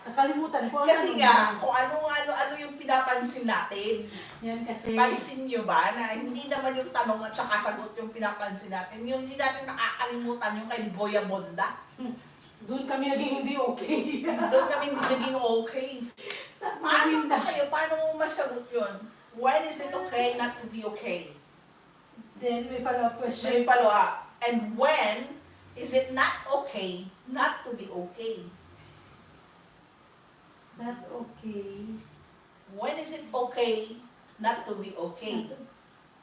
Nakalimutan ko. Kasi nga, kung ano yung pinapansin natin. Yan kasi. Pansin nyo ba na hindi naman yung tanong at saka sagot yung pinapansin natin. Yung hindi natin nakakalimutan yung kay Boya Bonda. Doon kami naging hindi okay. Doon kami hindi naging okay. Paano mo masagot yun? When is it okay not to be okay? Then may follow-up question. May follow-up. And when is it not okay not to be okay? Not okay. When is it okay not to be okay?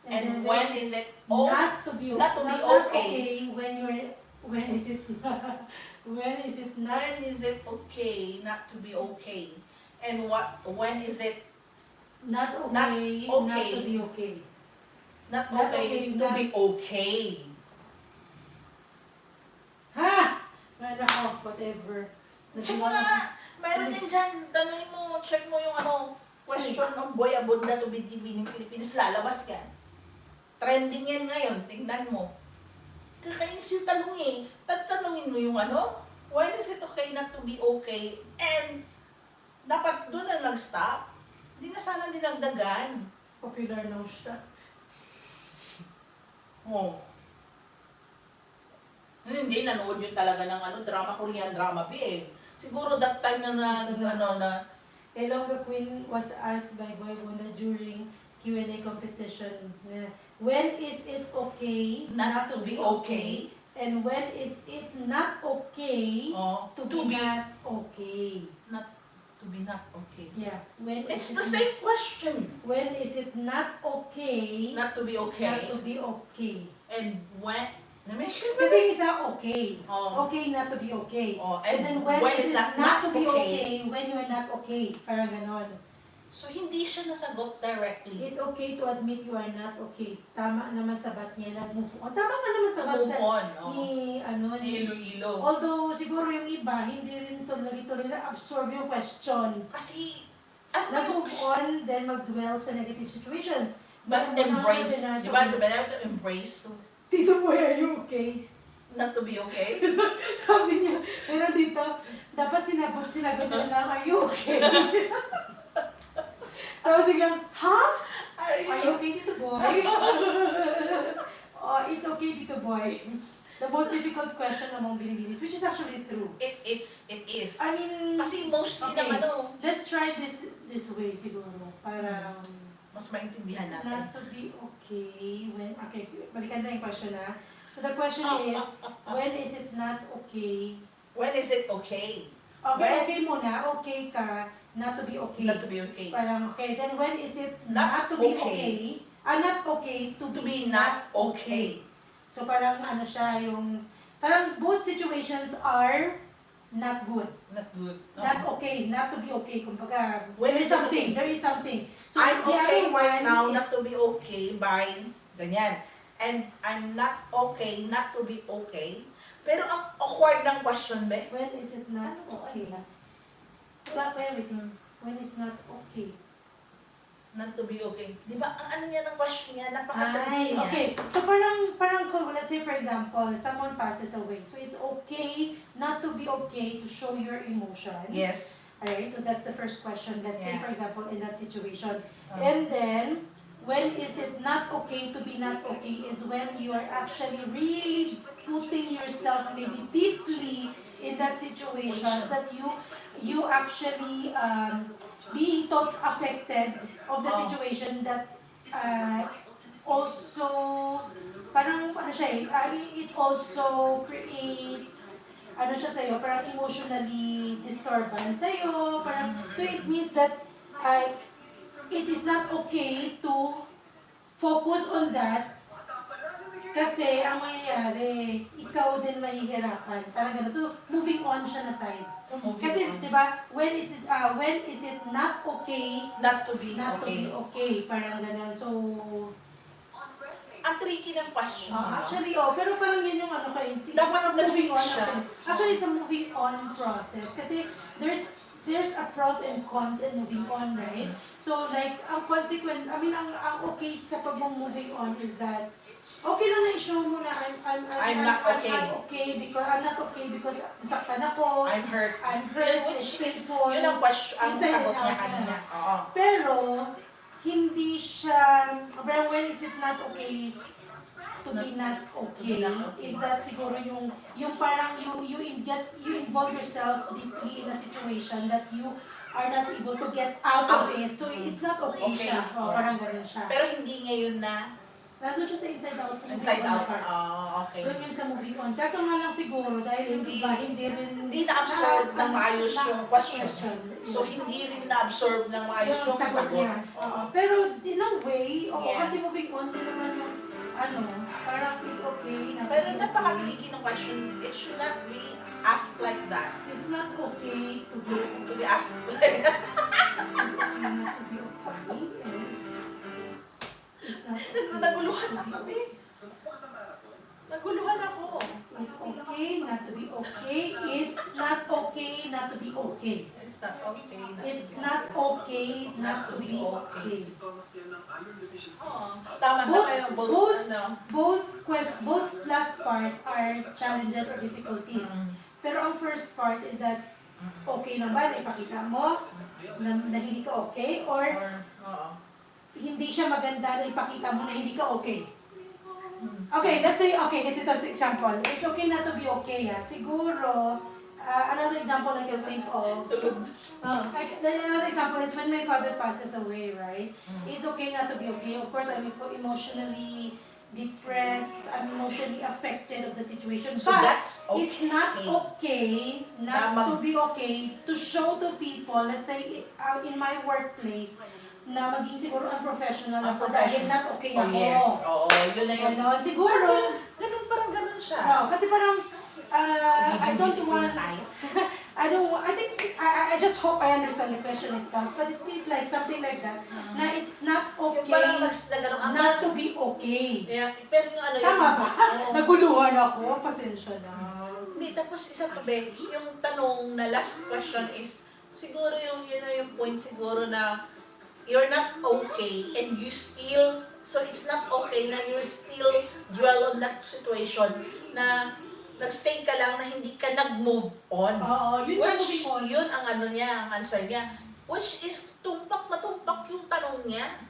And then when is it not to be not to be not okay? when is it when is it not When is it okay not to be okay? And when is it not okay not not okay. to be okay? not Not okay okay, to not- be okay? Ha! Ay, nako, whatever. Check mo na. Meron din dyan. Tanungin mo, check mo yung question ng Boy Abunda to Binibining Pilipinas. Lalabas yan. Trending yan ngayon. Tingnan mo. Kakainis yung tanong eh. Tatanungin mo yung when is it okay not to be okay? And dapat doon na nag-stop. Hindi na sana dinagdagan. Popular now siya. Oh. Hindi, nanood yun talaga ng drama, Korean drama eh. Siguro that time na Elonga Queen was asked by Boy Bunda during Q&A competition. When is it okay not to be okay And when is it not okay Oh, to be not okay? to be not okay. Yeah. When It's is the it same question. When is it not okay? Not to be okay. Not to be okay. And when, Kasi yung isa okay. Oh. Okay not to be okay. Oh, And then when is it not to be okay? okay when you're not okay? Parang ganon. So, hindi siya nasagot directly. It's okay to admit you are not okay. Tama naman sa bat niya, nag-move on. Tama nga naman sa bat Move on. ni, Ni Iloilo. although siguro yung iba, hindi rin tuloy na absorb yung question. Kasi, ano yung Nag-move on, then mag-dwell sa negative situations. But embrace, di ba? Sabi natin to embrace. Tito Boy, are you okay? Not to be okay. Sabi niya, pero dito, dapat sinagot niya lang, are you okay? Tapos biglang, ha? Are you okay, Tito Boy? Oh, it's okay, Tito Boy. The most difficult question among Binibinis, which is actually true. It is. I mean, Kasi mostly okay, naman, let's try this way siguro, para mas maintindihan natin. not to be okay when, okay, balikan na yung question na. So the question is, when is it not okay? When is it okay? Okay, When? okay muna, okay ka, not to be okay. Not to be okay. Parang, okay, then when is it Not not to be okay. okay? Not okay to To be not okay. So parang ano siya, yung, parang both situations are not good. Not good. No. Not okay, not to be okay. Kumbaga, When there is is it something, okay? there is something. So I'm the okay other right one now is, not to be okay by ganyan. And I'm not okay not to be okay. Pero ang awkward ng question, be? when is it not okay? Wala pa yun. When is not okay? Not to be okay. Di ba, ang ano niya ng question niya, Ay, napaka-tricky niya. okay. So parang let's say for example, someone passes away. So it's okay not to be okay to show your emotions. Yes. Alright, so that's the first question. Let's say Yeah. for example in that situation. Um, And then, when is it not okay to be not okay is when you are actually really putting yourself maybe deeply in that situation that you actually being thought affected of the Oh. situation that also parang ano siya it also creates ano siya sa'yo, parang emotionally disturbance sa'yo, parang, so it means that it is not okay to focus on that kasi ang mangyayari, ikaw din mahihirapan. Parang gano'n. So, moving on siya na side. So, moving Kasi, on. di ba, when is it not okay Not to be not to okay. be okay? Parang gano'n. So, Ang tricky ng question. no? actually, pero parang yun yung ano kayo. Dapat moving on siya. actually, it's a moving on process. Kasi, there's a pros and cons in moving on, right? So, like, ang consequent, ang okay sa pag-moving on is that, okay lang na i-show mo na I'm not okay. I'm not okay because nasaktan ako, I'm hurt. I'm hurt, Which it's is, painful. yun ang question, ang Inside sagot and niya out, kanina. yeah. Oo. Pero, hindi siya, parang when is it not okay to be not okay, is that siguro yung parang you involve yourself deeply in a situation that you are not able to get out of it. So it's not okay, Okay. siya. Parang ganun siya. Pero hindi ngayon na Nandun siya sa inside out. Sa inside moving on out. na part. Okay. Doon yun sa moving on. Kaso nga lang siguro, dahil hindi rin Hindi na-absorb ng maayos yung question. So, hindi rin na-absorb ng maayos yung sagot. niya. Pero in a way, Yeah. kasi moving on din naman yung parang it's okay. Pero napaka-tricky ng question. It should not be asked like that. It's not okay to To be asked. it's okay not to be okay. And it's not okay Naguluhan to na be kami. Naguluhan ako. It's okay not to be okay. It's not okay not to be okay. It's not okay. It's not okay not to be okay. Oo. Tama na Both- kayo. both- Ano. Both last part are challenges or difficulties. Pero ang first part is that okay lang ba na ipakita mo na hindi ka okay or Oo. hindi siya maganda na ipakita mo na hindi ka okay. Okay, let's say, okay, ito sa example. It's okay not to be okay, Siguro, another example I can think of, another example is when my father passes away, right? It's okay not to be okay. Of course, I'm emotionally depressed, I'm emotionally affected of the situation. So But that's okay. it's not okay, not Na to be okay, to show to people, let's say in my workplace, na maging siguro unprofessional ako dahil Unprofessional. not okay Oh ako. yes, oo, yun na yun. Ganon. Siguro, Parang ganun siya. kasi parang, I don't want, tayo. I think, I just hope I understand the question itself, but it is like something like that, na it's not Yung okay, parang nagano'n ang not to be okay. Yeah, pero yung ano yun. Tama ba? Oo. Naguluhan ako, pasensya na. Hindi, tapos isa pa be, yung tanong na last question is, siguro yung yun na yung point siguro na you're not okay and you still, so it's not okay na you still dwell on that situation na nagstay ka lang na hindi ka nag-move on. Oo, yun na Which, moving on. yun ang ano niya, ang answer niya. Which is, matumpak yung tanong niya.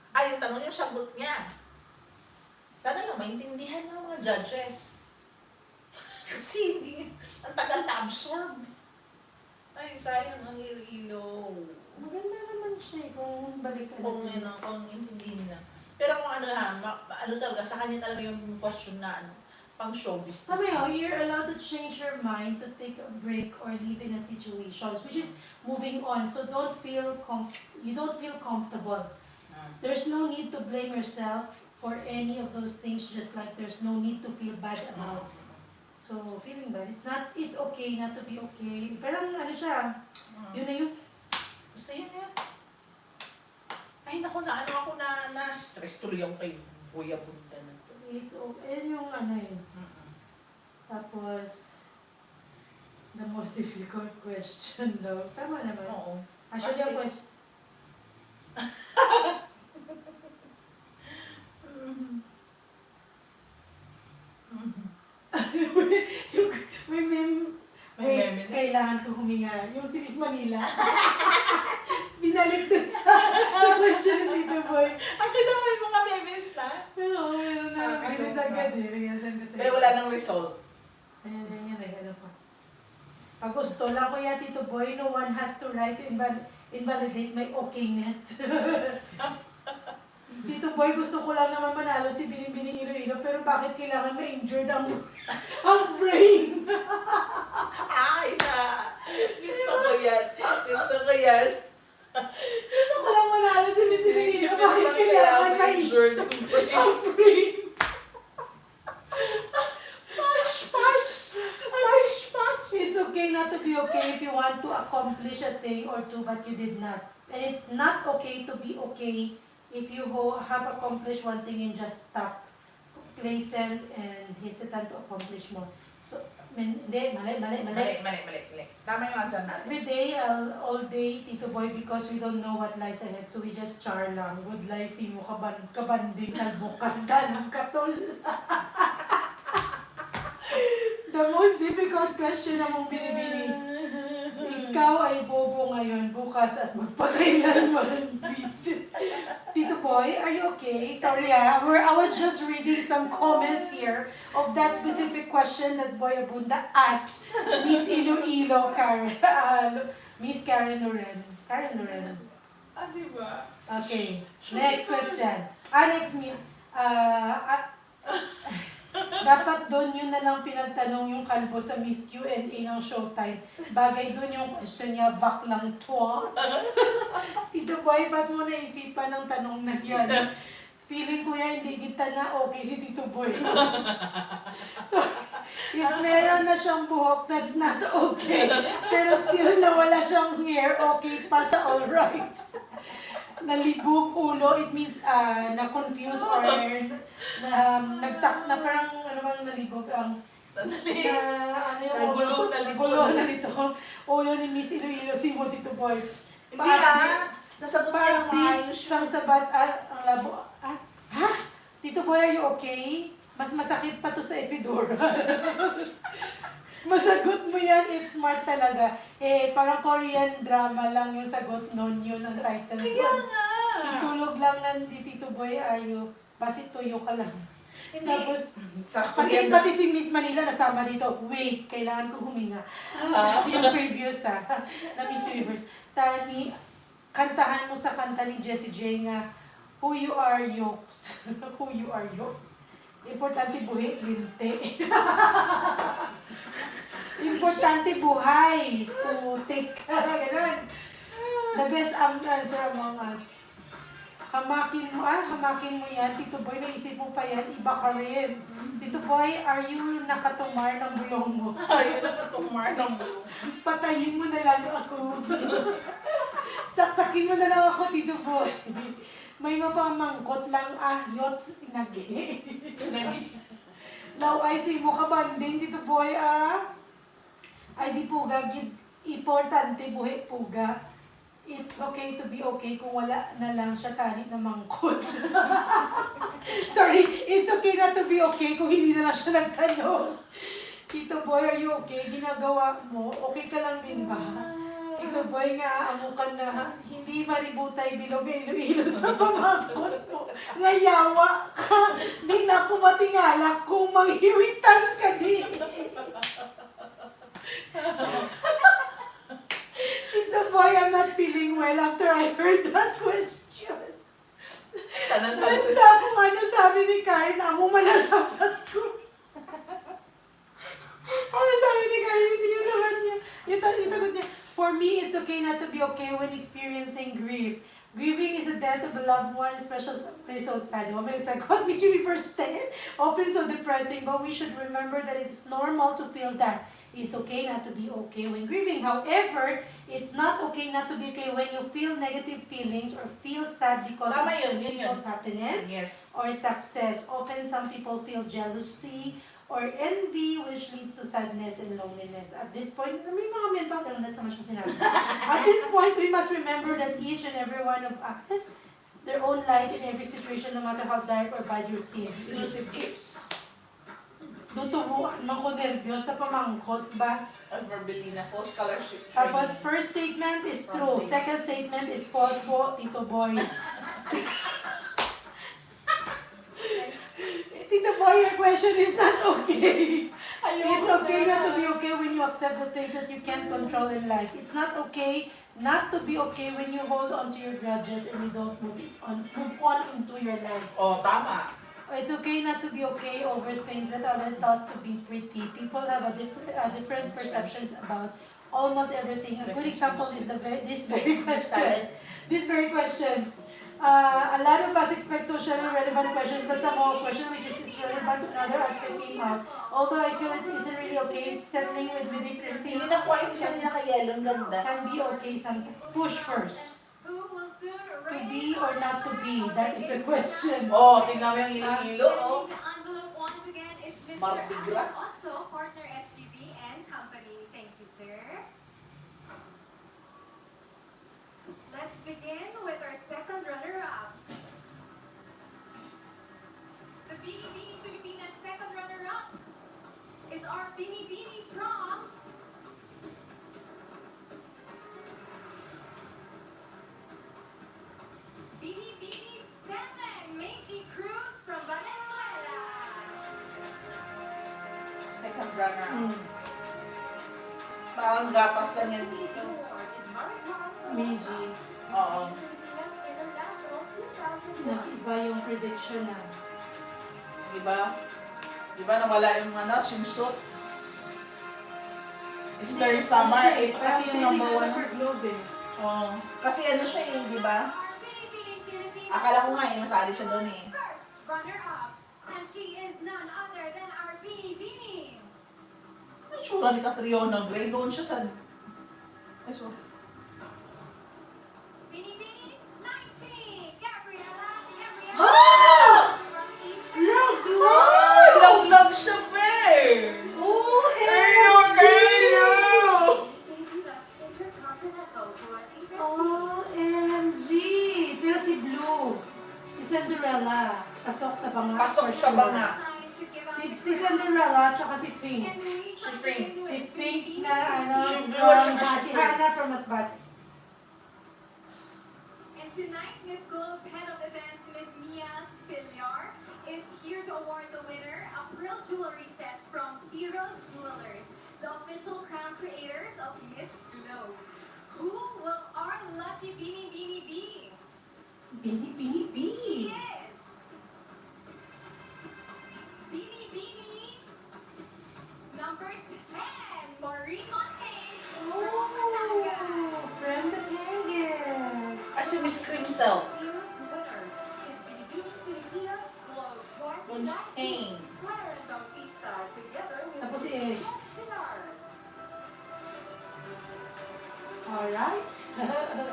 Ay, yung tanong, yung sagot niya. Sana lang maintindihan ng mga judges. Kasi hindi, ang tagal na absorb. Ay, sayang ang ilo. Maganda naman siya kung balikan Kung natin. yun, kung intindihin na. Pero kung ano ha, ano talaga, sa kanya talaga yung question na ano, pang showbiz. Tama yun, you're allowed to change your mind to take a break or live in a situation, which is moving on. So you don't feel comfortable. There's no need to blame yourself for any of those things, just like there's no need to feel bad about it. So, feeling bad, it's okay not to be okay. Pero ano siya, yun na yun. Basta yun yan. Ay, naku na, na-stress tuloy ako kay Kuya Bunda na to. It's okay, yung ano yun. Tapos, the most difficult question daw. Tama naman. Oo. Actually, ang question, yung, may meme, May wait, meme na? kailangan ko huminga. Yung si Miss Manila. Binalik dun sa question ni Tito Boy. Akin na may mga memes na. Pero, meron na. Kakaloka. Bilis agad eh. Bigyan ko sa'yo. Pero wala nang result. Ayan, ano pa. Pag gusto lang ko yan, Tito Boy, no one has to write to invalidate my okayness. Tito Boy, gusto ko lang naman manalo si Binibining Pilipinas, pero bakit kailangan ma-injured ang brain? Ay, gusto ko yan. Gusto ko yan. Gusto ko lang manalo si Binibining Pilipinas, bakit kailangan ma-injured ang brain? It's okay not to be okay if you want to accomplish a thing or two, but you did not. And it's not okay to be okay if you have accomplished one thing and just stop complacent and hesitant to accomplish more. So, hindi, mali. Mali. Tama yung answer natin. Every day, all day, Tito Boy, because we don't know what lies ahead, so we just char lang. Good lies, simo kabanding, kalbukan, ganang katol. The most difficult question namong binibinis. Ikaw ay bobo ngayon, bukas at magpakailanman. Visit. Tito Boy, are you okay? Sorry I was just reading some comments here of that specific question that Boy Abunda asked Miss Iloilo, Miss Karen Loren. Ah, diba? Okay, next question. Dapat doon yun na lang pinagtanong yung kalbo sa Miss Q&A ng Showtime. Bagay doon yung question niya, vak lang to. Tito Boy, ba't mo naisipan ng tanong na yan? Feeling ko yan, hindi kita na okay si Tito Boy. So, if meron na siyang buhok, that's not okay. Pero still nawala siyang hair, okay pa sa alright. Nalibog ulo, it means na-confuse or na parang ano bang nalibog ang nagulo na nito. Ulo ni Miss Iloilo, si Tito Boy. Hindi nasagot niya ang maayos. Sang sabat, ang labo. Ha? Tito Boy, are you okay? Mas masakit pa to sa epidural. Masagot mo yan if smart talaga. Parang Korean drama lang yung sagot nun, yun ang title. Kaya nga. Itulog lang ng Tito Boy, ayo. Basi tuyo ka lang. Hindi. Tapos, Sa Korean pati si Miss Manila nasama dito. Wait, kailangan ko huminga. Yung previous na Miss Universe. Tani, kantahan mo sa kanta ni Jessie J nga, Who you are, yokes. Who you are, yokes. Importante buhay, linti. Importante buhay, putik. Ganun. The best answer among us. Hamakin mo yan. Tito Boy, naisip mo pa yan, iba ka rin. Tito Boy, are you nakatumar ng bulong mo? Ayun, nakatumar ng bulong. Patayin mo na lang ako. Saksakin mo na lang ako, Tito Boy. May mapamangkot lang, yots, nagi. Law ay si mo kabanding, Tito Boy, ay di puga, importante buhay puga. It's okay to be okay kung wala na lang siya tani na mangkot. Sorry, it's okay not to be okay kung hindi na lang siya nagtanong. Tito Boy, are you okay? Ginagawa mo, okay ka lang din ba? Tito Boy nga, amo ka na, hindi maributay bilog ilo-ilo sa pamangkot mo. Ngayawa ka, di na ako matingala kung manghiwitan ka din. Tito Boy, I'm not feeling well after I heard that question. Basta kung ano sabi ni Karen, amo man ang sapat ko. Ano sabi ni Karen, hindi yung sabat niya. Yung sagot niya, for me, it's okay not to be okay when experiencing grief. Grieving is the death of a loved one, especially when it's so sad. Oh my God, we should be first often so depressing, but we should remember that it's normal to feel that. It's okay not to be okay when grieving. However, it's not okay not to be okay when you feel negative feelings or feel sad because Tama of yun, other yun. people's happiness Yes. or success. Often, some people feel jealousy or envy, which leads to sadness and loneliness. At this point, may mga mental illness naman siya sinabi. At this point, we must remember that each and every one of us, their own light in every situation, no matter how dark or bad your scene. Exclusive gifts. Tutubuan man ko nervyos sa pamangkot ba? Verbelina po, scholarship training. Tapos, first statement is true. Second statement is false po, Tito Boy. Tito Boy, your question is not okay. It's okay not to be okay when you accept the things that you can't control in life. It's not okay not to be okay when you hold on to your grudges and you don't move on into your life. Oh, tama. It's okay not to be okay over things that are thought to be pretty. People have different perceptions about almost everything. A good example is this very question. This very question. A lot of us expect socially relevant questions, but some more question which is relevant to another aspect came out. Although I feel it isn't really okay, settling with Christine Hindi na kuha yung isa nila kay Yellow, ganda. can be okay. Some push first. Who will soon To be or not to be, that is the question. Oh, tingnan mo yung ilo-ilo, oh. The envelope once again is Mr. Mardi Gras. Alan Ocho, partner SGB and company. Thank you, sir. Let's begin with our second runner-up. The Binibining Pilipinas second runner-up is our Binibini from Binibini 7, Meiji Cruz from Valenzuela. Second runner. Parang gatas lang yan dito. Meiji. Oo. Iba yung prediction na. Diba? Diba nawala yung swimsuit? It's very summer. Ito kasi yung number one. For Globe eh. Oh, kasi ano siya di ba? Akala ko nga yung masali siya doon eh. First runner-up, and she is none other than our Binibini. Ang tsura ni Catriona Gray. Doon siya sa... Ay, sorry. Binibini 19, Gabriela. Ah! From East Ay! Lag-lag siya, be! Oh, Ayo! Intercontinental Guatemala. OMG! Pero si Blue, si Cinderella, pasok sa banga. Pasok for sa sure. banga. Si Cinderella, tsaka si Fink. Si Fink na Si Blue at from, saka si si Fink. Hannah from Masbate. And tonight, Miss Globe's head of events, Miss Mia Spillar, is here to award the winner a pearl jewelry set from Piro Jewelers, the official crown creators of Miss Globe. Who will our lucky Binibini be? Bini, bini, bini. cream silk. This year's winner is Binibining Pilipinas Globe Fontaine. 2019. Clara and Bautista together with Tapos si Miss Eric. Pilar. Alright.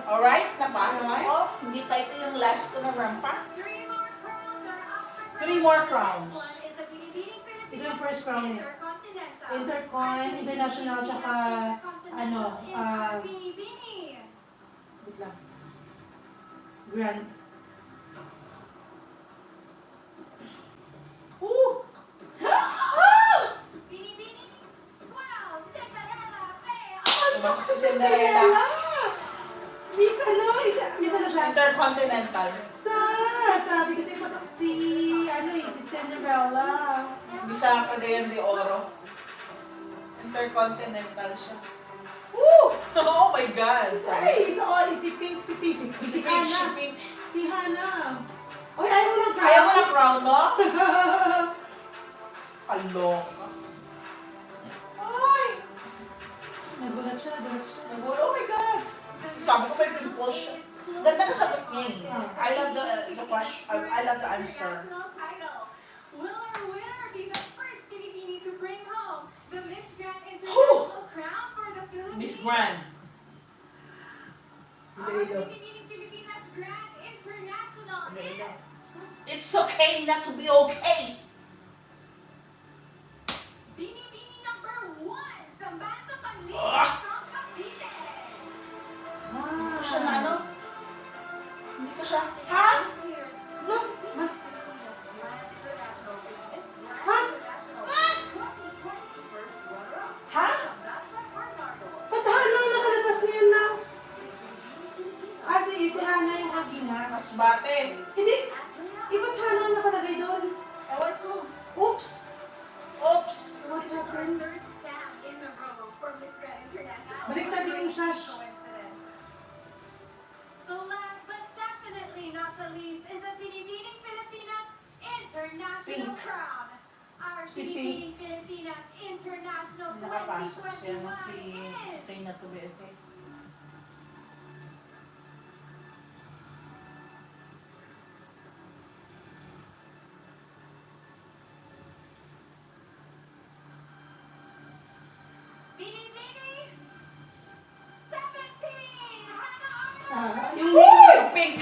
Alright, napasok Alright. ko. Hindi pa ito yung last ko na rampa. 3 more crowns are up for grabs. 3 more The crowns. next one is the Binibining Pilipinas Ito yung first crown eh. Intercontinental. Intercon, international, tsaka ano, Is our Binibini. wait lang. Grand. Ooh! Binibini 12. Cinderella Bay. Tumasok si Cinderella. Miss ano? Miss ano siya? Intercontinental. Sabi kasi pasok si, ano eh, si Cinderella. Bisa Cagayan de Oro. Intercontinental siya. Woo! Oh my God! Ay, it's all, si Pink, si Pink, si Si Pink, Hana. si Pink. Si Hana. Uy, ayaw mo lang Kaya mo ng crown, no? Kaloka. Ay! Nagulat siya, nagulat siya. Oh my God! Sabi ko may pimples siya. Ganda na sagot niya eh. I love the question. I love the answer. International title. Will our winner be the first Binibini to bring home the Miss Grand International crown for the Philippines? Miss Grand. Our Binibining Pilipinas Grand International is... It's okay not to be okay. Binibini number 1, Samantha Panlin Ah! from Cavite. Hindi ko siya na ano? Hindi ko siya. Ha? Look! Mas, International is Miss Grand Ha? International 2020 first runner-up. Ha? Samantha Bernardo. ba't Hana nakalabas na yun na? Is Binibining Pilipinas. Ah, si Hana yung kanina. Mas bate. Hindi, ba't Hana nakalagay doon? Ewan ko. Oops! Oops! What This is our happened? third Sam in the row for Miss Grand International. Baliktad yung sash. Coincidence. So last but definitely not the least is the Binibining Pilipinas International Pink. Crown. Our Si Binibining Pilipinas International Nakapasok siya no, 2021 si is... Spain na to be okay. Binibini 17! Hannah Yung Woo! name. Yung pink!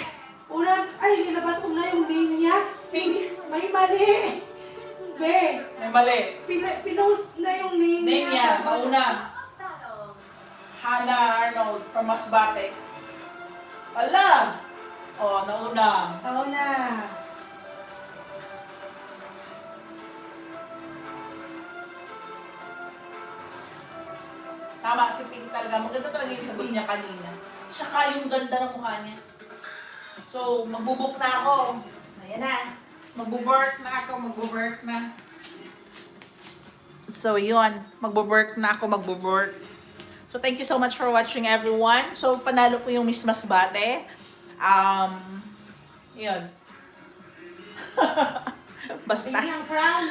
Una, ay, nilabas ko na yung name niya. Pink! May mali. Be, May mali. pinost na yung name Name niya, mauna. Tanong. Hannah Arnold from Masbate. Ala! Oh, nauna. Oo na. Tama, si Pink talaga. Maganda talaga yung sagot niya kanina. Saka yung ganda ng mukha niya. So, magbubuk na ako. Ayan na. Magbuburk na ako, magbuburk na. So, yun. Magbuburk na ako, magbuburk. So, thank you so much for watching, everyone. So, panalo po yung Miss Masbate. Yun. Basta. Hindi ang crown.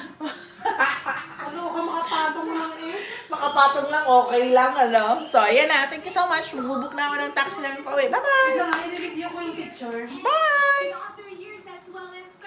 Ano ka makapatong lang eh. Makapatong lang, okay lang, ano? So, ayan na. Thank you so much. Magbubuk na ako ng taxi namin pa uwi. Bye-bye! Ito nga, i-review ko yung picture. Bye! In all 3 years, that's well inspired.